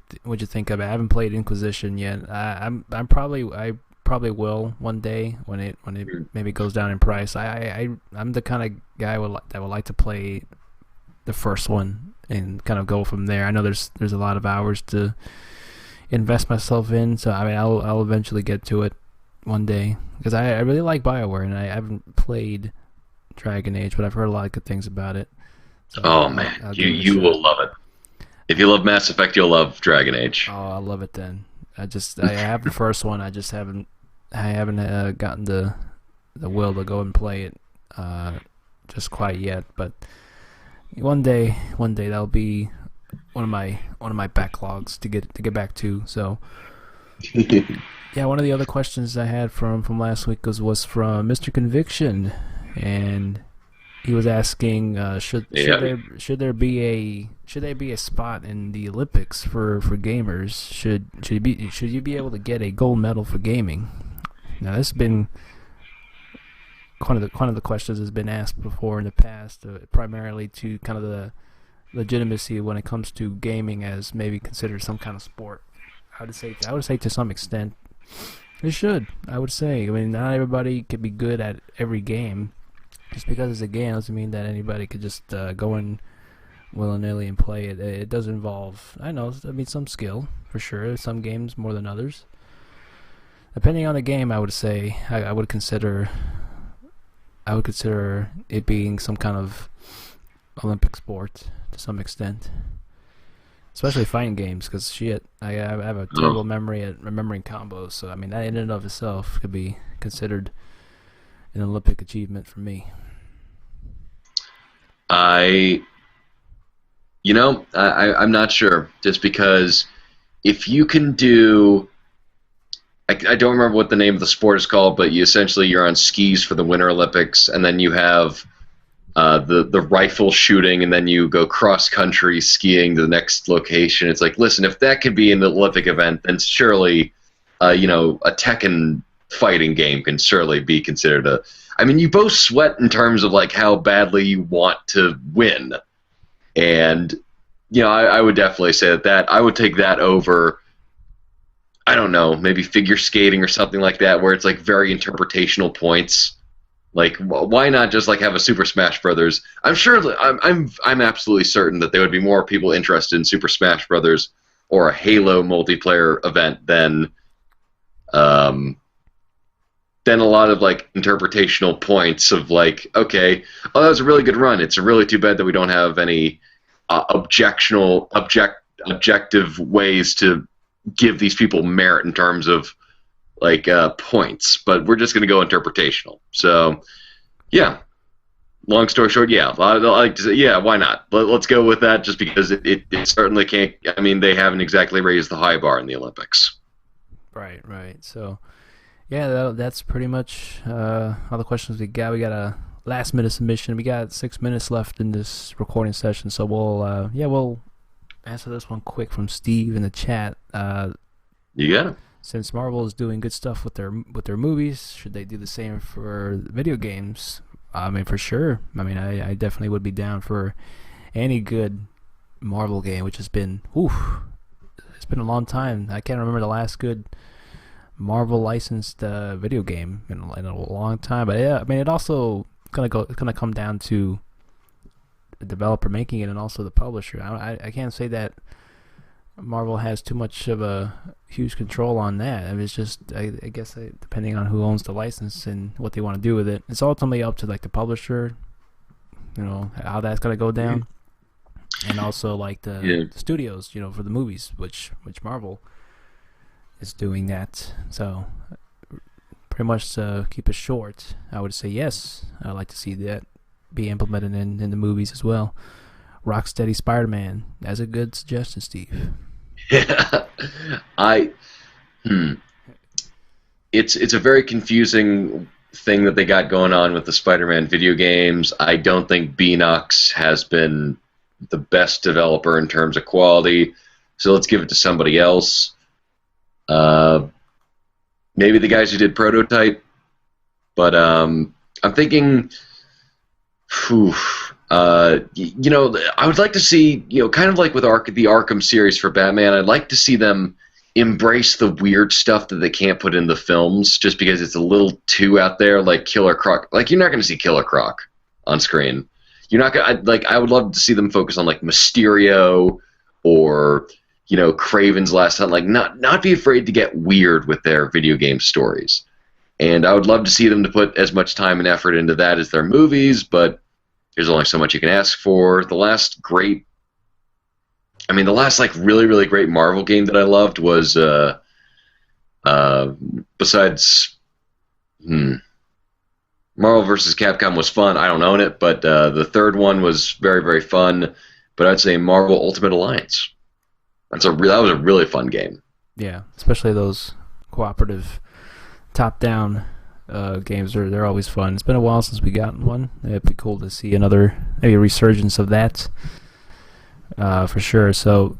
think of it? I haven't played Inquisition yet. I probably will one day when it maybe goes down in price. I'm the kind of guy that would like to play the first one and kind of go from there. I know there's a lot of hours to invest myself in, so I mean I'll eventually get to it one day, because I really like BioWare, and I haven't played Dragon Age, but I've heard a lot of good things about it. So Oh man, you will love it. If you love Mass Effect, you'll love Dragon Age. Oh, I love it then. I have the first one. I just haven't gotten the will to go and play it just quite yet. But one day that'll be one of my backlogs to get back to. So yeah, one of the other questions I had from last week was from Mr. Conviction, and he was asking, should there be a spot in the Olympics for gamers? Should you be able to get a gold medal for gaming? Now, this has been one of the questions has been asked before in the past, primarily to kind of the legitimacy when it comes to gaming as maybe considered some kind of sport. I would say to some extent it should. I would say. I mean, not everybody could be good at every game. Just because it's a game doesn't mean that anybody could just go in willy-nilly and play it. It does involve, some skill, for sure. Some games more than others. Depending on the game, I would say, I would consider it being some kind of Olympic sport to some extent. Especially fighting games, because I have a terrible memory at remembering combos. So, I mean, that in and of itself could be considered an Olympic achievement for me. I'm not sure. Just because if you can do, I don't remember what the name of the sport is called, but you're on skis for the Winter Olympics, and then you have the rifle shooting, and then you go cross country skiing to the next location. It's like, listen, if that could be an Olympic event, then surely, a Tekken fighting game can surely be considered a. I mean, you both sweat in terms of like how badly you want to win, and I would definitely say that I would take that over. I don't know, maybe figure skating or something like that, where it's like very interpretational points. Like, why not just like have a Super Smash Brothers? I'm sure. I'm absolutely certain that there would be more people interested in Super Smash Brothers or a Halo multiplayer event than a lot of like interpretational points of like, okay, oh, that was a really good run. It's really too bad that we don't have any objective ways to give these people merit in terms of like points, but we're just going to go interpretational. So, yeah, long story short, yeah, I like to say, yeah, why not? Let's go with that, just because it certainly can't. I mean, they haven't exactly raised the high bar in the Olympics. Right, right. So, yeah, that's pretty much all the questions we got. We got a last minute submission. We got 6 minutes left in this recording session, so we'll answer this one quick from Steve in the chat. You got it. Since Marvel is doing good stuff with their movies, should they do the same for video games? I mean, for sure. I mean, I definitely would be down for any good Marvel game, which has been, it's been a long time. I can't remember the last good Marvel licensed video game in a long time. But yeah, I mean, it also gonna come down to the developer making it and also the publisher. I can't say that Marvel has too much of a huge control on that. I mean, it's just I guess depending on who owns the license and what they want to do with it, it's ultimately up to like the publisher, how that's gonna go down, and also like the studios, for the movies, which Marvel is doing that. So pretty much to keep it short, I would say yes. I'd like to see that be implemented in the movies as well. Rocksteady Spider-Man. That's a good suggestion, Steve. Yeah, it's a very confusing thing that they got going on with the Spider-Man video games. I don't think Beenox has been the best developer in terms of quality, so let's give it to somebody else. Maybe the guys who did Prototype, but I'm thinking, I would like to see, kind of like with the Arkham series for Batman, I'd like to see them embrace the weird stuff that they can't put in the films just because it's a little too out there, like Killer Croc. Like, you're not going to see Killer Croc on screen. You're not going to, I would love to see them focus on, like, Mysterio or, Kraven's Last Hunt. Like, not be afraid to get weird with their video game stories. And I would love to see them to put as much time and effort into that as their movies, but there's only so much you can ask for. The last really, really great Marvel game that I loved was, besides, Marvel vs. Capcom was fun. I don't own it, but the third one was very, very fun. But I'd say Marvel Ultimate Alliance. That was a really fun game. Yeah, especially those cooperative top-down games they're always fun. It's been a while since we got one. It'd be cool to see maybe a resurgence of that, for sure. So,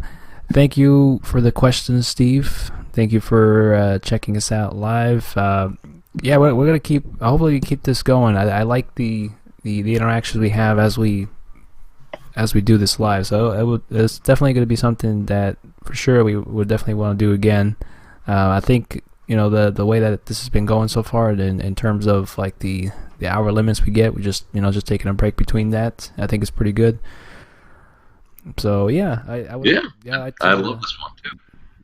thank you for the questions, Steve. Thank you for checking us out live. We're gonna hopefully keep this going. I like the interactions we have as we do this live. So it's definitely going to be something that for sure we would definitely want to do again. I think the way that this has been going so far in terms of like the hour limits we get, we just taking a break between that, I think it's pretty good. So yeah, I love this one too.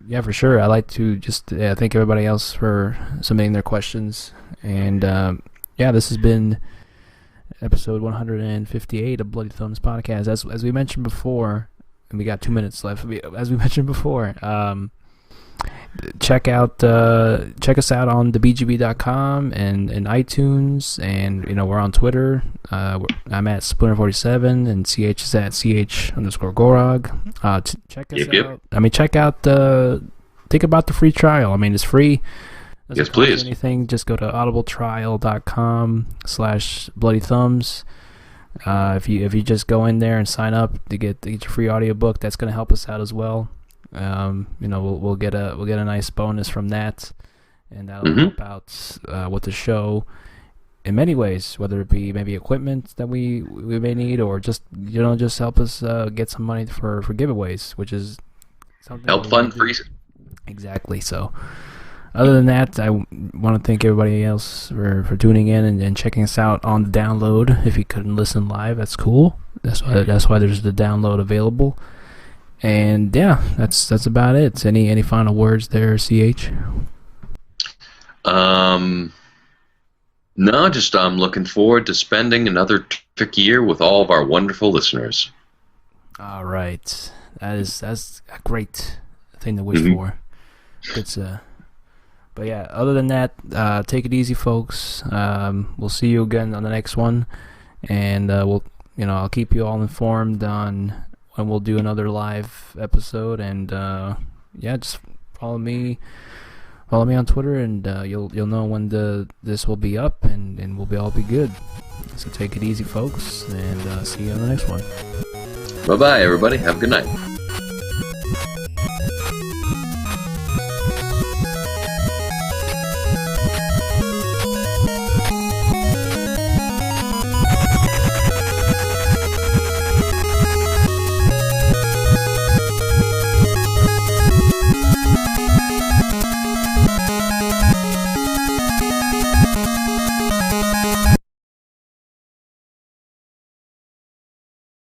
Yeah, for sure. I like to just thank everybody else for submitting their questions, and this has been episode 158 of Bloody Thumbs Podcast. As we mentioned before, and we got 2 minutes left. As we mentioned before, check us out on thebgb.com and iTunes, and we're on Twitter. I'm at Splinter47 and CH is at CH_Gorog. Check us out. I mean, think about the free trial. I mean, it's free. Yes, please. Anything, just go to audibletrial.com/bloodythumbs. If you just go in there and sign up to get your free audiobook, that's going to help us out as well. We'll get a nice bonus from that, and that'll help out with the show in many ways, whether it be maybe equipment that we may need, or just help us get some money for giveaways, which is something help fund free. Exactly. So other than that, I want to thank everybody else for tuning in and checking us out on the download. If you couldn't listen live, that's cool. That's why there's the download available. And yeah, that's about it. Any final words there, CH? No, just I'm looking forward to spending another terrific year with all of our wonderful listeners. All right, that's a great thing to wish for. It's but yeah, other than that, take it easy, folks. We'll see you again on the next one, and I'll keep you all informed on when we'll do another live episode, and just follow me on Twitter, and you'll know when this will be up, and we'll all be good. So take it easy, folks, and see you on the next one. Bye bye, everybody. Have a good night.